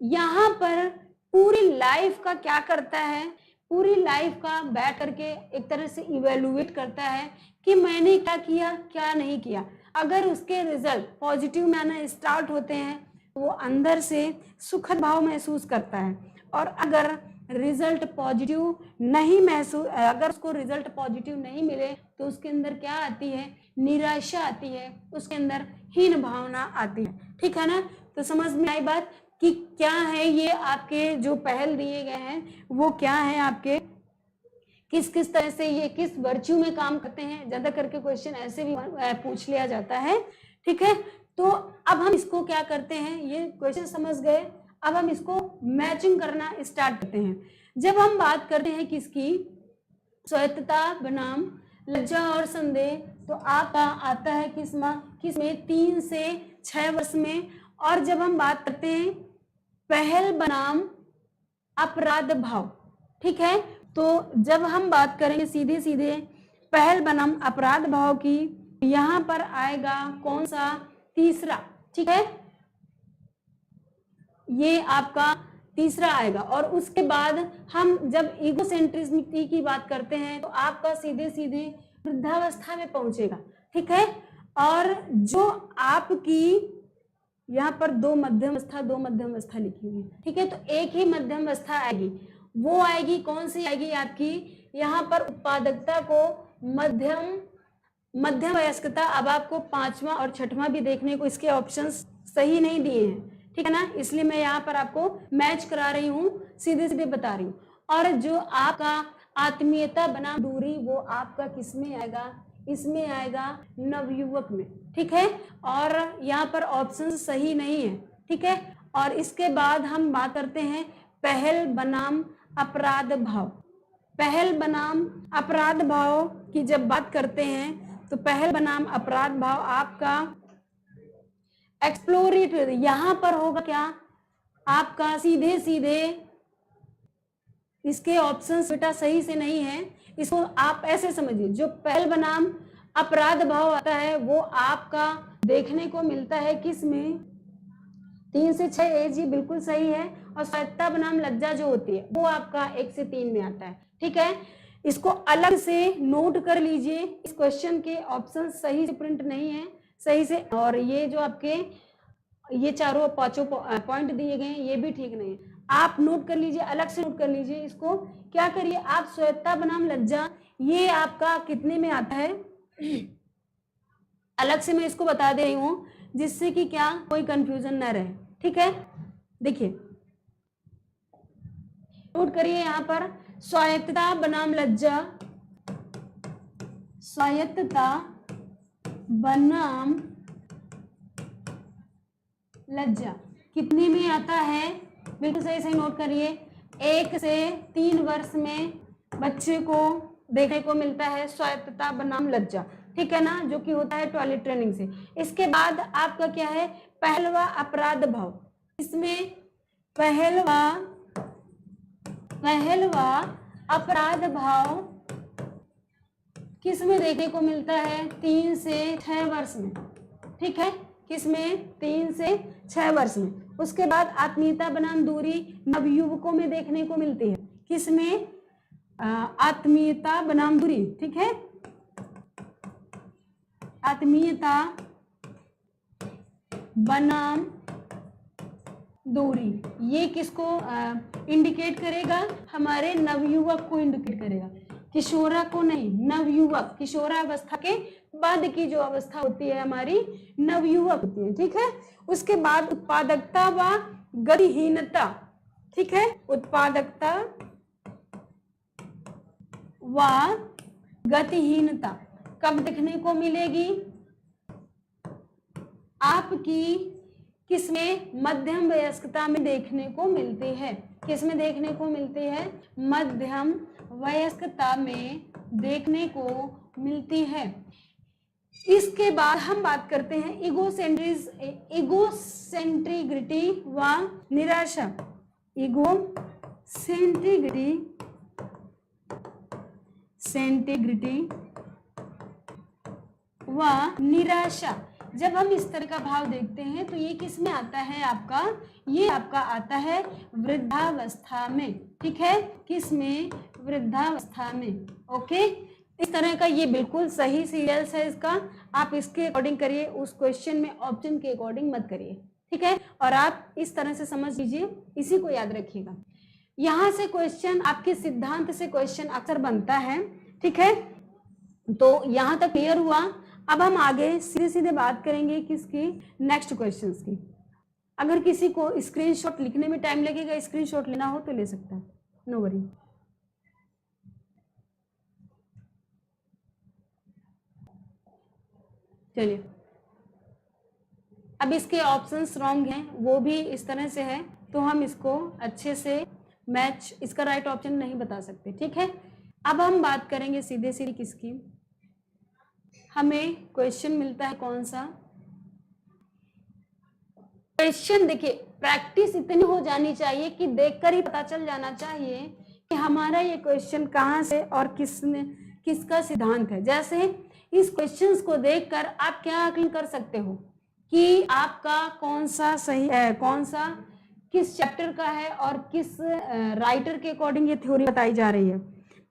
यहाँ पर पूरी लाइफ का क्या करता है, पूरी लाइफ का बैठ करके एक तरह से इवेलुएट करता है कि मैंने क्या किया क्या नहीं किया। अगर उसके रिजल्ट पॉजिटिव में आना स्टार्ट होते हैं तो वो अंदर से सुखद भाव महसूस करता है, और अगर रिजल्ट पॉजिटिव नहीं महसूस, अगर उसको रिजल्ट पॉजिटिव नहीं मिले तो उसके अंदर क्या आती है, निराशा आती है, उसके अंदर हीन भावना आती है, ठीक है ना। तो समझ में आई बात कि क्या है, ये आपके जो पहल दिए गए हैं वो क्या है, आपके किस किस तरह से ये किस वर्च्यू में काम करते हैं। ज्यादा करके क्वेश्चन ऐसे भी पूछ लिया जाता है, ठीक है। तो अब हम इसको क्या करते हैं, ये क्वेश्चन समझ गए, अब हम इसको मैचिंग करना स्टार्ट करते हैं। जब हम बात करते हैं किसकी, स्वायत्तता बनाम लज्जा और संदेह, तो आपका आता है किसमें 3 से 6 वर्ष में। और जब हम बात करते हैं पहल बनाम अपराध भाव, ठीक है, तो जब हम बात करेंगे सीधे सीधे पहल बनाम अपराध भाव की, यहां पर आएगा कौन सा, तीसरा, ठीक है, ये आपका तीसरा आएगा। और उसके बाद हम जब ईगोसेंट्रिसिटी की बात करते हैं तो आपका सीधे सीधे वृद्धावस्था में पहुंचेगा, ठीक है। और जो आपकी यहाँ पर दो मध्यम अवस्था लिखी हुई है, ठीक है, तो एक ही मध्यम अवस्था आएगी, वो आएगी कौन सी आएगी आपकी, यहाँ पर उत्पादकता को मध्यम वयस्कता। अब आपको 5वां और 6वां भी देखने को इसके ऑप्शंस सही नहीं दिए हैं, ठीक है ना, इसलिए मैं यहाँ पर आपको मैच करा रही हूँ, सीधे सीधे बता रही हूँ। और जो आपका आत्मीयता बनाम दूरी, वो आपका किस में आएगा, इसमें आएगा नवयुवक में, ठीक है। और यहाँ पर ऑप्शन सही नहीं है, ठीक है। और इसके बाद हम बात करते हैं पहल बनाम अपराध भाव। पहल बनाम अपराध भाव की जब बात करते हैं तो पहल बनाम अपराध भाव आपका एक्सप्लोरेटरी, यहां पर होगा क्या आपका, सीधे सीधे इसके ऑप्शंस बेटा सही से नहीं है, इसको आप ऐसे समझिए, जो पहल बनाम अपराध भाव आता है वो आपका देखने को मिलता है किस में, 3 से 6 एज, ये बिल्कुल सही है। और स्वायत्तता बनाम लज्जा जो होती है वो आपका 1 से 3 में आता है, ठीक है। इसको अलग से नोट कर लीजिए, इस क्वेश्चन के ऑप्शन सही से प्रिंट नहीं है सही से, और ये जो आपके ये चारों 5 पॉइंट दिए गए हैं ये भी ठीक नहीं है, आप नोट कर लीजिए, अलग से नोट कर लीजिए। इसको क्या करिए आप, स्वायत्तता बनाम लज्जा, ये आपका कितने में आता है, अलग से मैं इसको बता दे रही हूं जिससे कि क्या कोई कंफ्यूजन ना रहे, ठीक है। देखिए नोट करिए यहाँ पर, स्वायत्तता बनाम लज्जा, स्वायत्तता बनाम लज्जा कितने में आता है, बिल्कुल सही सही नोट करिए, 1 से 3 वर्ष में बच्चे को देखने को मिलता है स्वायत्तता बनाम लज्जा, ठीक है ना, जो कि होता है टॉयलेट ट्रेनिंग से। इसके बाद आपका क्या है, पहलवा अपराध भाव, इसमें पहलवा अपराध भाव किस में देखने को मिलता है, 3 से 6 वर्ष में, ठीक है, किसमें 3 से 6 वर्ष में। उसके बाद आत्मीयता बनाम दूरी नवयुवकों में देखने को मिलती है, किसमें, आत्मीयता बनाम दूरी, ठीक है, आत्मीयता बनाम दूरी, ये किसको इंडिकेट करेगा, हमारे नवयुवक को इंडिकेट करेगा, किशोरा को नहीं, नवयुवक, किशोरावस्था के बाद की जो अवस्था होती है हमारी नवयुवक होती है, ठीक है। उसके बाद उत्पादकता व गतिहीनता, ठीक है, उत्पादकता व गतिहीनता कब देखने को मिलेगी आपकी, किसमें, मध्यम वयस्कता में देखने को मिलती है, किसमें देखने को मिलती है, मध्यम वयस्कता में देखने को मिलती है। इसके बाद हम बात करते हैं इगोसेंट्रिग्रिटी व निराशा, सेंटिग्रिटी व निराशा। जब हम इस तरह का भाव देखते हैं तो ये किस में आता है आपका, ये आपका आता है वृद्धावस्था में, ठीक है, किस में, वृद्धावस्था में, ओके। इस तरह का ये बिल्कुल सही सीरियल्स है इसका, आप इसके अकॉर्डिंग करिए, उस क्वेश्चन में ऑप्शन के अकॉर्डिंग मत करिए, ठीक है। और आप इस तरह से समझ लीजिए, इसी को याद रखिएगा। यहां से क्वेश्चन आपके सिद्धांत से क्वेश्चन अक्सर बनता है, ठीक है, तो यहां तक क्लियर हुआ। अब हम आगे सीधे सीधे बात करेंगे किसकी, नेक्स्ट क्वेश्चंस की। अगर किसी को स्क्रीनशॉट लिखने में टाइम लगेगा, स्क्रीनशॉट लेना हो तो ले सकता है, नो वरी। चलिए अब इसके ऑप्शंस रॉन्ग हैं, वो भी इस तरह से है, तो हम इसको अच्छे से मैच, इसका राइट ऑप्शन नहीं बता सकते, ठीक है। अब हम बात करेंगे सीधे सीधे किसकी, हमें क्वेश्चन मिलता है कौन सा क्वेश्चन, देखिए प्रैक्टिस इतनी हो जानी चाहिए कि देखकर ही पता चल जाना चाहिए कि हमारा ये क्वेश्चन कहाँ से और किसका सिद्धांत है। जैसे इस क्वेश्चंस को देखकर आप क्या आकलन कर सकते हो कि आपका कौन सा सही है, कौन सा किस चैप्टर का है और किस राइटर के अकॉर्डिंग ये थ्योरी बताई जा रही है।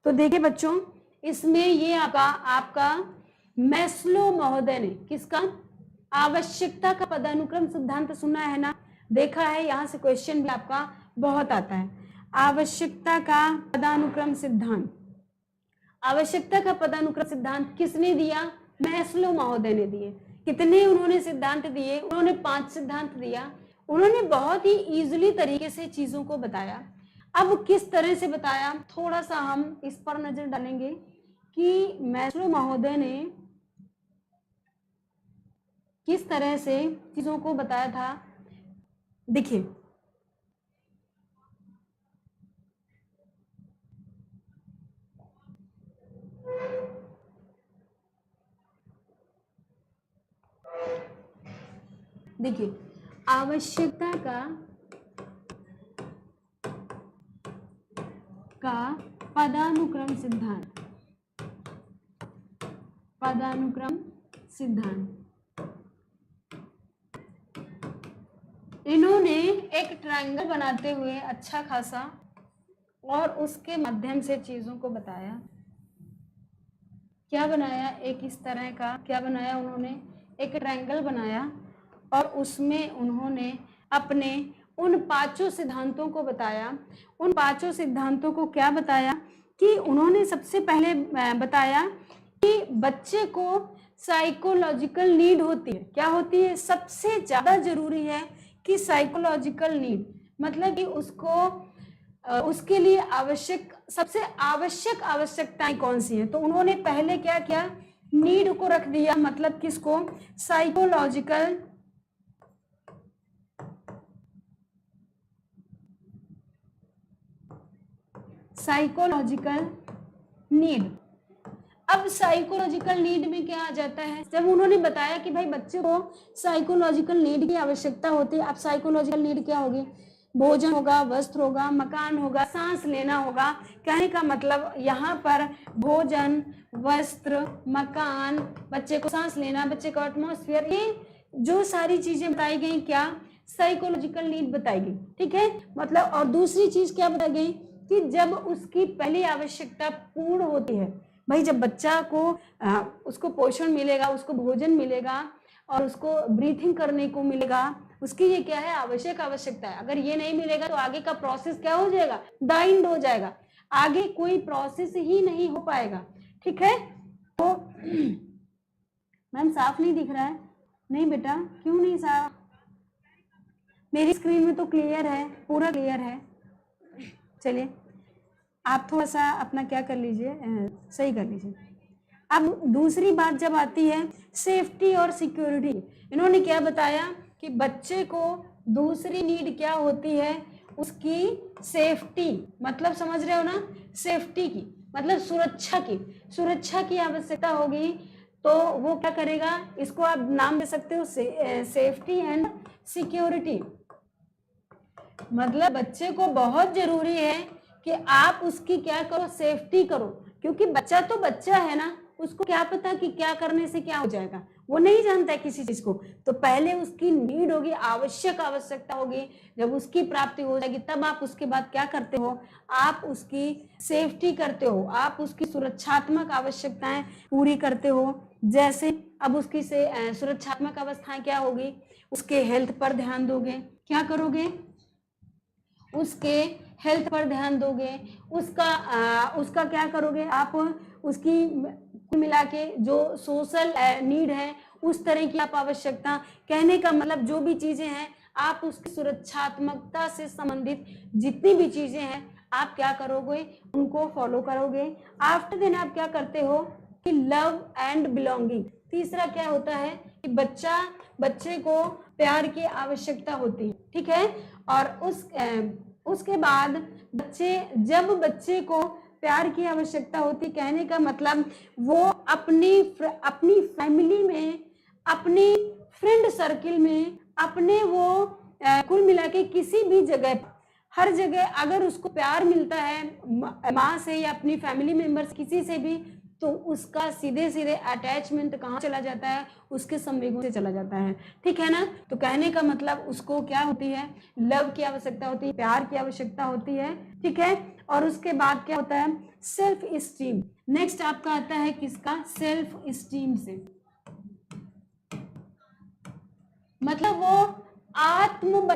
तो देखिए बच्चों, इसमें ये आपका मैस्लो महोदय ने किसका, आवश्यकता का पदानुक्रम सिद्धांत सुना है ना, देखा है, यहाँ से क्वेश्चन भी आपका बहुत आता है। आवश्यकता का पदानुक्रम सिद्धांत, आवश्यकता का पदानुक्रम सिद्धांत किसने दिया, मैस्लो महोदय ने दिए। कितने उन्होंने सिद्धांत दिए, उन्होंने 5 सिद्धांत दिया। उन्होंने बहुत ही इजीली तरीके से चीजों को बताया। अब किस तरह से बताया, थोड़ा सा हम इस पर नजर डालेंगे कि मैस्लो महोदय ने किस तरह से चीजों को बताया था। देखिए आवश्यकता का पदानुक्रम सिद्धांत, पदानुक्रम सिद्धांत, इन्होंने एक ट्रायंगल बनाते हुए अच्छा खासा और उसके माध्यम से चीजों को बताया। क्या बनाया, एक इस तरह का क्या बनाया उन्होंने, एक ट्रायंगल बनाया और उसमें उन्होंने अपने उन 5 सिद्धांतों को बताया। उन 5 सिद्धांतों को क्या बताया कि उन्होंने सबसे पहले बताया कि बच्चे को साइकोलॉजिकल नीड होती है। क्या होती है, सबसे ज्यादा जरूरी है कि साइकोलॉजिकल नीड, मतलब कि उसके लिए सबसे आवश्यक आवश्यकताएं कौन सी हैं। तो उन्होंने पहले क्या किया, नीड को रख दिया, मतलब किसको, साइकोलॉजिकल नीड। अब साइकोलॉजिकल नीड में क्या आ जाता है, जब उन्होंने बताया कि भाई बच्चे को साइकोलॉजिकल नीड की आवश्यकता होती है। अब साइकोलॉजिकल नीड क्या होगी, भोजन होगा, वस्त्र होगा, मकान होगा, सांस लेना होगा। कहने का मतलब यहाँ पर भोजन, वस्त्र, मकान, बच्चे को सांस लेना, बच्चे का एटमॉस्फेयर, ये जो सारी चीजें बताई गई क्या, साइकोलॉजिकल नीड बताई गई, ठीक है। मतलब और दूसरी चीज क्या बताई गई कि जब उसकी पहली आवश्यकता पूर्ण होती है, भाई जब बच्चा को उसको पोषण मिलेगा, उसको भोजन मिलेगा और उसको ब्रीथिंग करने को मिलेगा, उसकी ये क्या है, आवश्यक आवश्यकता है। अगर ये नहीं मिलेगा तो आगे का प्रोसेस क्या हो जाएगा, डाइंड हो जाएगा, आगे कोई प्रोसेस ही नहीं हो पाएगा, ठीक है। तो मैम साफ नहीं दिख रहा है, नहीं बेटा क्यों नहीं साफ, मेरी स्क्रीन में तो क्लियर है, पूरा क्लियर है। चलिए आप थोड़ा सा अपना क्या कर लीजिए, सही कर लीजिए। अब दूसरी बात जब आती है सेफ्टी और सिक्योरिटी, इन्होंने क्या बताया कि बच्चे को दूसरी नीड क्या होती है, उसकी सेफ्टी, मतलब समझ रहे हो ना, सेफ्टी की मतलब सुरक्षा की आवश्यकता होगी। तो वो क्या करेगा, इसको आप नाम दे सकते हो सेफ्टी एंड सिक्योरिटी। मतलब बच्चे को बहुत जरूरी है कि आप उसकी क्या करो, सेफ्टी करो, क्योंकि बच्चा तो बच्चा है ना, उसको क्या पता कि क्या करने से क्या हो जाएगा, वो नहीं जानता है किसी चीज को। तो पहले उसकी नीड होगी, आवश्यकता होगी, जब उसकी प्राप्ति हो जाएगी तब आप उसके बाद क्या करते हो, आप उसकी सेफ्टी करते हो, आप उसकी सुरक्षात्मक आवश्यकताएं पूरी करते हो। जैसे अब उसकी सुरक्षात्मक अवस्थाएं क्या होगी, उसके हेल्थ पर ध्यान दोगे, क्या करोगे, उसके हेल्थ पर ध्यान दोगे, उसका क्या करोगे आप, उसकी मिला के जो सोशल नीड है उस तरह की आप आवश्यकता, कहने का मतलब जो भी चीजें हैं आप उसकी सुरक्षात्मकता से संबंधित जितनी भी चीजें हैं आप क्या करोगे, उनको फॉलो करोगे। आफ्टर देन आप क्या करते हो कि लव एंड बिलोंगिंग, तीसरा क्या होता है कि बच्चा बच्चे को प्यार की आवश्यकता होती है, ठीक है। और उसके बाद जब बच्चे को प्यार की आवश्यकता होती, कहने का मतलब वो अपनी फैमिली में, अपनी फ्रेंड सर्किल में, अपने वो कुल मिला के किसी भी जगह, हर जगह अगर उसको प्यार मिलता है माँ से या अपनी फैमिली मेंबर्स किसी से भी, तो उसका सीधे सीधे अटैचमेंट कहाँ चला जाता है, उसके संवेगों से चला जाता है, ठीक है ना। तो कहने का मतलब उसको क्या होती है, लव की आवश्यकता होती है, प्यार की आवश्यकता होती है, ठीक है। और उसके बाद क्या होता है, सेल्फ स्टीम। नेक्स्ट आपका आता है किसका, सेल्फ स्टीम से, मतलब वो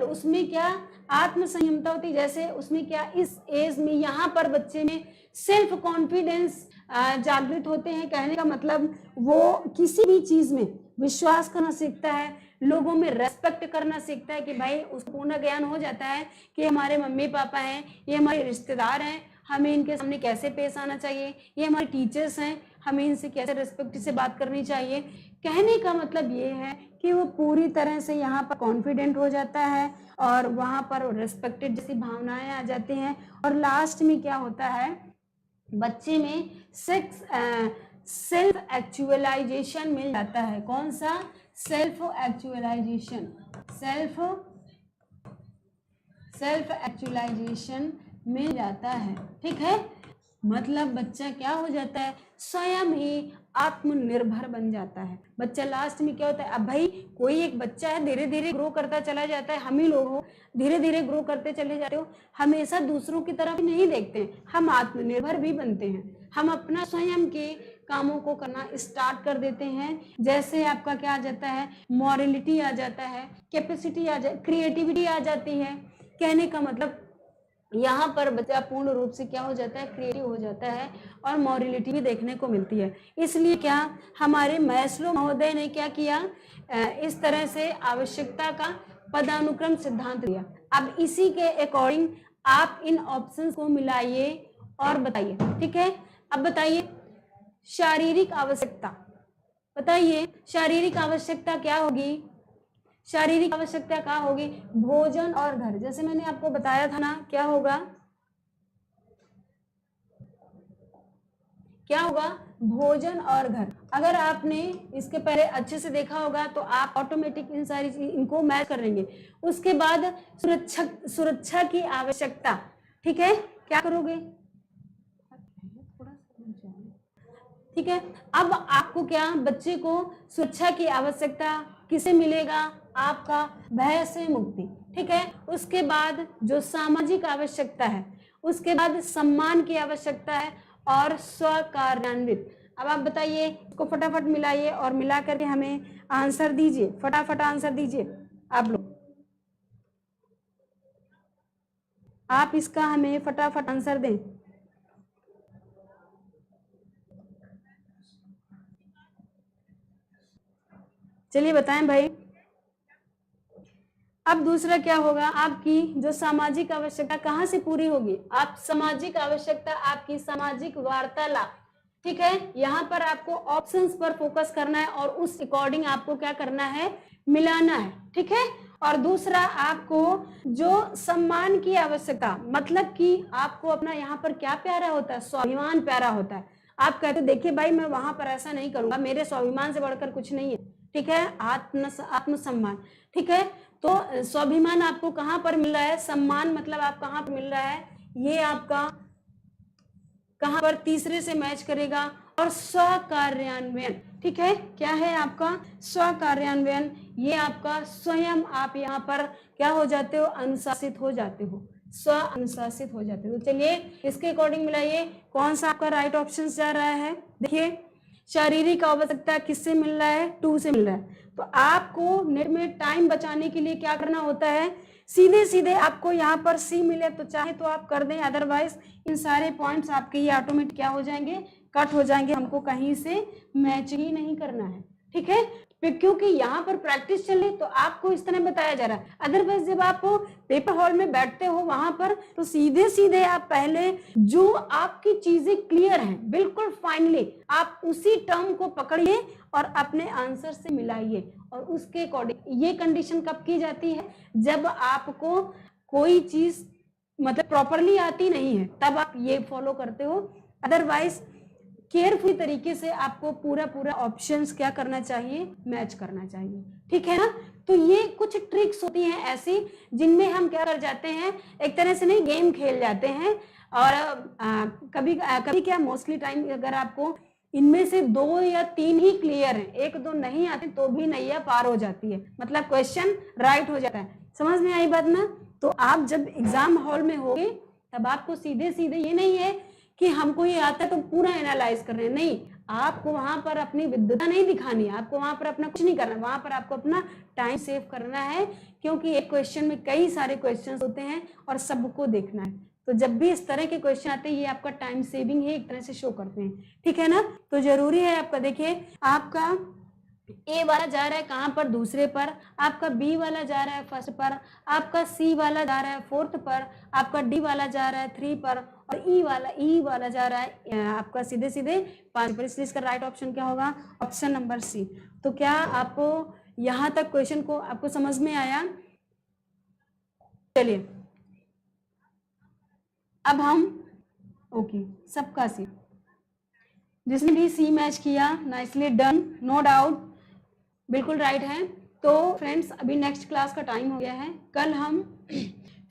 उसमें क्या आत्म संयमता होती है। जैसे उसमें क्या, इस एज में यहाँ पर बच्चे में सेल्फ कॉन्फिडेंस जागृत होते हैं। कहने का मतलब वो किसी भी चीज में विश्वास करना सीखता है, लोगों में रेस्पेक्ट करना सीखता है कि भाई उसको पूर्ण ज्ञान हो जाता है कि हमारे मम्मी पापा हैं, ये हमारे रिश्तेदार हैं, हमें इनके सामने कैसे पेश आना चाहिए, ये हमारे टीचर्स हैं, हमें इनसे कैसे रेस्पेक्ट से बात करनी चाहिए। कहने का मतलब ये है कि वो पूरी तरह से यहाँ पर कॉन्फिडेंट हो जाता है और वहाँ पर रेस्पेक्टेड जैसी भावनाएं आ जाती हैं। और लास्ट में क्या होता है, बच्चे में सेल्फ एक्चुअलाइजेशन मिल जाता है। कौन सा, सेल्फ एक्चुअलाइजेशन, सेल्फ एक्चुअलाइजेशन मिल जाता है, ठीक है। मतलब बच्चा क्या हो जाता है, स्वयं ही आत्मनिर्भर बन जाता है। बच्चा लास्ट में क्या होता है, अब भाई कोई एक बच्चा है धीरे धीरे ग्रो करता चला जाता है, हम ही लोग हो धीरे धीरे ग्रो करते चले जाते हो, हमेशा दूसरों की तरफ नहीं देखते हैं, हम आत्मनिर्भर भी बनते हैं, हम अपना स्वयं के कामों को करना स्टार्ट कर देते हैं। जैसे आपका क्या आ जाता है, मॉरलिटी आ जाता है, कैपेसिटी आ जाती, क्रिएटिविटी आ जाती है। कहने का मतलब यहाँ पर बच्चा पूर्ण रूप से क्या हो जाता है, क्रिएटिव हो जाता है और मॉरलिटी भी देखने को मिलती है। इसलिए क्या हमारे मैस्लो महोदय ने क्या किया, इस तरह से आवश्यकता का पदानुक्रम सिद्धांत दिया। अब इसी के अकॉर्डिंग आप इन ऑप्शंस को मिलाइए और बताइए, ठीक है। अब बताइए शारीरिक आवश्यकता, बताइए शारीरिक आवश्यकता क्या होगी, शारीरिक आवश्यकता क्या होगी, भोजन और घर। जैसे मैंने आपको बताया था ना, क्या होगा, क्या होगा, भोजन और घर। अगर आपने इसके पहले अच्छे से देखा होगा तो आप ऑटोमेटिक इन सारी इनको मैच कर लेंगे। उसके बाद सुरक्षा की आवश्यकता, ठीक है, क्या करोगे, ठीक है। अब आपको क्या, बच्चे को सुरक्षा की आवश्यकता किसे मिलेगा, आपका भय से मुक्ति, ठीक है। उसके बाद जो सामाजिक आवश्यकता है, उसके बाद सम्मान की आवश्यकता है और स्वकार्यान्वित। अब आप बताइए, इसको फटाफट मिलाइए और मिला करके हमें आंसर दीजिए, फटाफट आंसर दीजिए आप लोग, आप इसका हमें फटाफट आंसर दें। चलिए बताएं भाई। अब दूसरा क्या होगा, आपकी जो सामाजिक आवश्यकता कहाँ से पूरी होगी, आप सामाजिक आवश्यकता, आपकी सामाजिक वार्तालाप, ठीक है। यहाँ पर आपको ऑप्शंस पर फोकस करना है और उस अकॉर्डिंग आपको क्या करना है, मिलाना है, ठीक है। और दूसरा आपको जो सम्मान की आवश्यकता, मतलब कि आपको अपना यहाँ पर क्या प्यारा होता है, स्वाभिमान प्यारा होता है। आप कहते देखिए भाई मैं वहां पर ऐसा नहीं करूंगा, मेरे स्वाभिमान से बढ़कर कुछ नहीं है, ठीक है, आत्मसम्मान, ठीक है। तो स्वाभिमान आपको कहां पर मिल रहा है, सम्मान मतलब आप कहां पर मिल रहा है, ये आपका कहां पर तीसरे से मैच करेगा। और स्वकार्यान्वयन, ठीक है, क्या है आपका स्वकार्यान्वयन, ये आपका स्वयं आप यहाँ पर क्या हो जाते हो, अनुशासित हो जाते हो, स्व अनुशासित हो जाते हो। तो चलिए इसके अकॉर्डिंग मिलाइए कौन सा आपका राइट ऑप्शन जा रहा है। देखिए शारीरिक आवश्यकता किससे मिल रहा है, 2 से मिल रहा है। तो आपको नेट में टाइम बचाने के लिए क्या करना होता है, सीधे सीधे आपको यहाँ पर सी मिले तो चाहे तो आप कर दें, अदरवाइज इन सारे पॉइंट्स आपके ये ऑटोमेटिक क्या हो जाएंगे, कट हो जाएंगे, हमको कहीं से मैच ही नहीं करना है, ठीक है। क्योंकि यहाँ पर प्रैक्टिस चल रही तो आपको इस तरह बताया जा रहा है। अदरवाइज जब आप पेपर हॉल में बैठते हो वहां पर तो सीधे सीधे आप पहले जो आपकी चीजें क्लियर हैं बिल्कुल फाइनली आप उसी टर्म को पकड़िए और अपने आंसर से मिलाइए, और उसके अकॉर्डिंग ये कंडीशन कब की जाती है, जब आपको कोई चीज मतलब प्रॉपरली आती नहीं है तब आप ये फॉलो करते हो। अदरवाइज केयरफुल तरीके से आपको पूरा पूरा ऑप्शंस क्या करना चाहिए, मैच करना चाहिए, ठीक है ना। तो ये कुछ ट्रिक्स होती हैं ऐसी जिनमें हम क्या कर जाते हैं, एक तरह से नहीं गेम खेल जाते हैं, और कभी कभी क्या मोस्टली टाइम अगर आपको इनमें से 2 या 3 ही क्लियर हैं, 1-2 नहीं आते तो भी नैया पार हो जाती है, मतलब क्वेश्चन राइट हो जाता है। समझ में आई बात ना। तो आप जब एग्जाम हॉल में होगे तब आपको सीधे सीधे ये नहीं है कि हमको ये आता है तो पूरा एनालाइज कर रहे हैं, नहीं, आपको वहां पर अपनी विद्वता नहीं दिखानी है, आपको वहां पर अपना कुछ नहीं करना, वहां पर आपको अपना टाइम सेव करना है, क्योंकि एक क्वेश्चन में कई सारे क्वेश्चन होते हैं और सबको देखना है। तो जब भी इस तरह के क्वेश्चन आते हैं ये आपका टाइम सेविंग है, एक तरह से शो करते हैं, ठीक है ना। तो जरूरी है आपका, देखिए आपका ए वाला जा रहा है कहां पर, दूसरे पर, आपका बी वाला जा रहा है फर्स्ट पर, आपका सी वाला जा रहा है फोर्थ पर, आपका डी वाला जा रहा है 3 पर, और ई वाला जा रहा है आपका सीधे सीधे 5 पर। इसलिए इसका राइट ऑप्शन क्या होगा, ऑप्शन नंबर सी। तो क्या आपको यहां तक क्वेश्चन को आपको समझ में आया। चलिए अब हम ओके सबका सी, जिसने भी सी मैच किया नाइसली डन, नो डाउट, बिल्कुल राइट है। तो फ्रेंड्स अभी नेक्स्ट क्लास का टाइम हो गया है, कल हम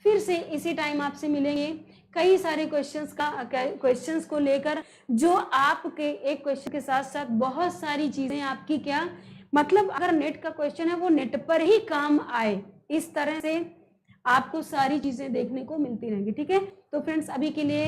फिर से इसी टाइम आपसे मिलेंगे कई सारे क्वेश्चंस को लेकर, जो आपके एक क्वेश्चन के साथ साथ बहुत सारी चीजें आपकी क्या मतलब अगर नेट का क्वेश्चन है वो नेट पर ही काम आए, इस तरह से आपको सारी चीजें देखने को मिलती रहेंगी, ठीक है। तो फ्रेंड्स अभी के लिए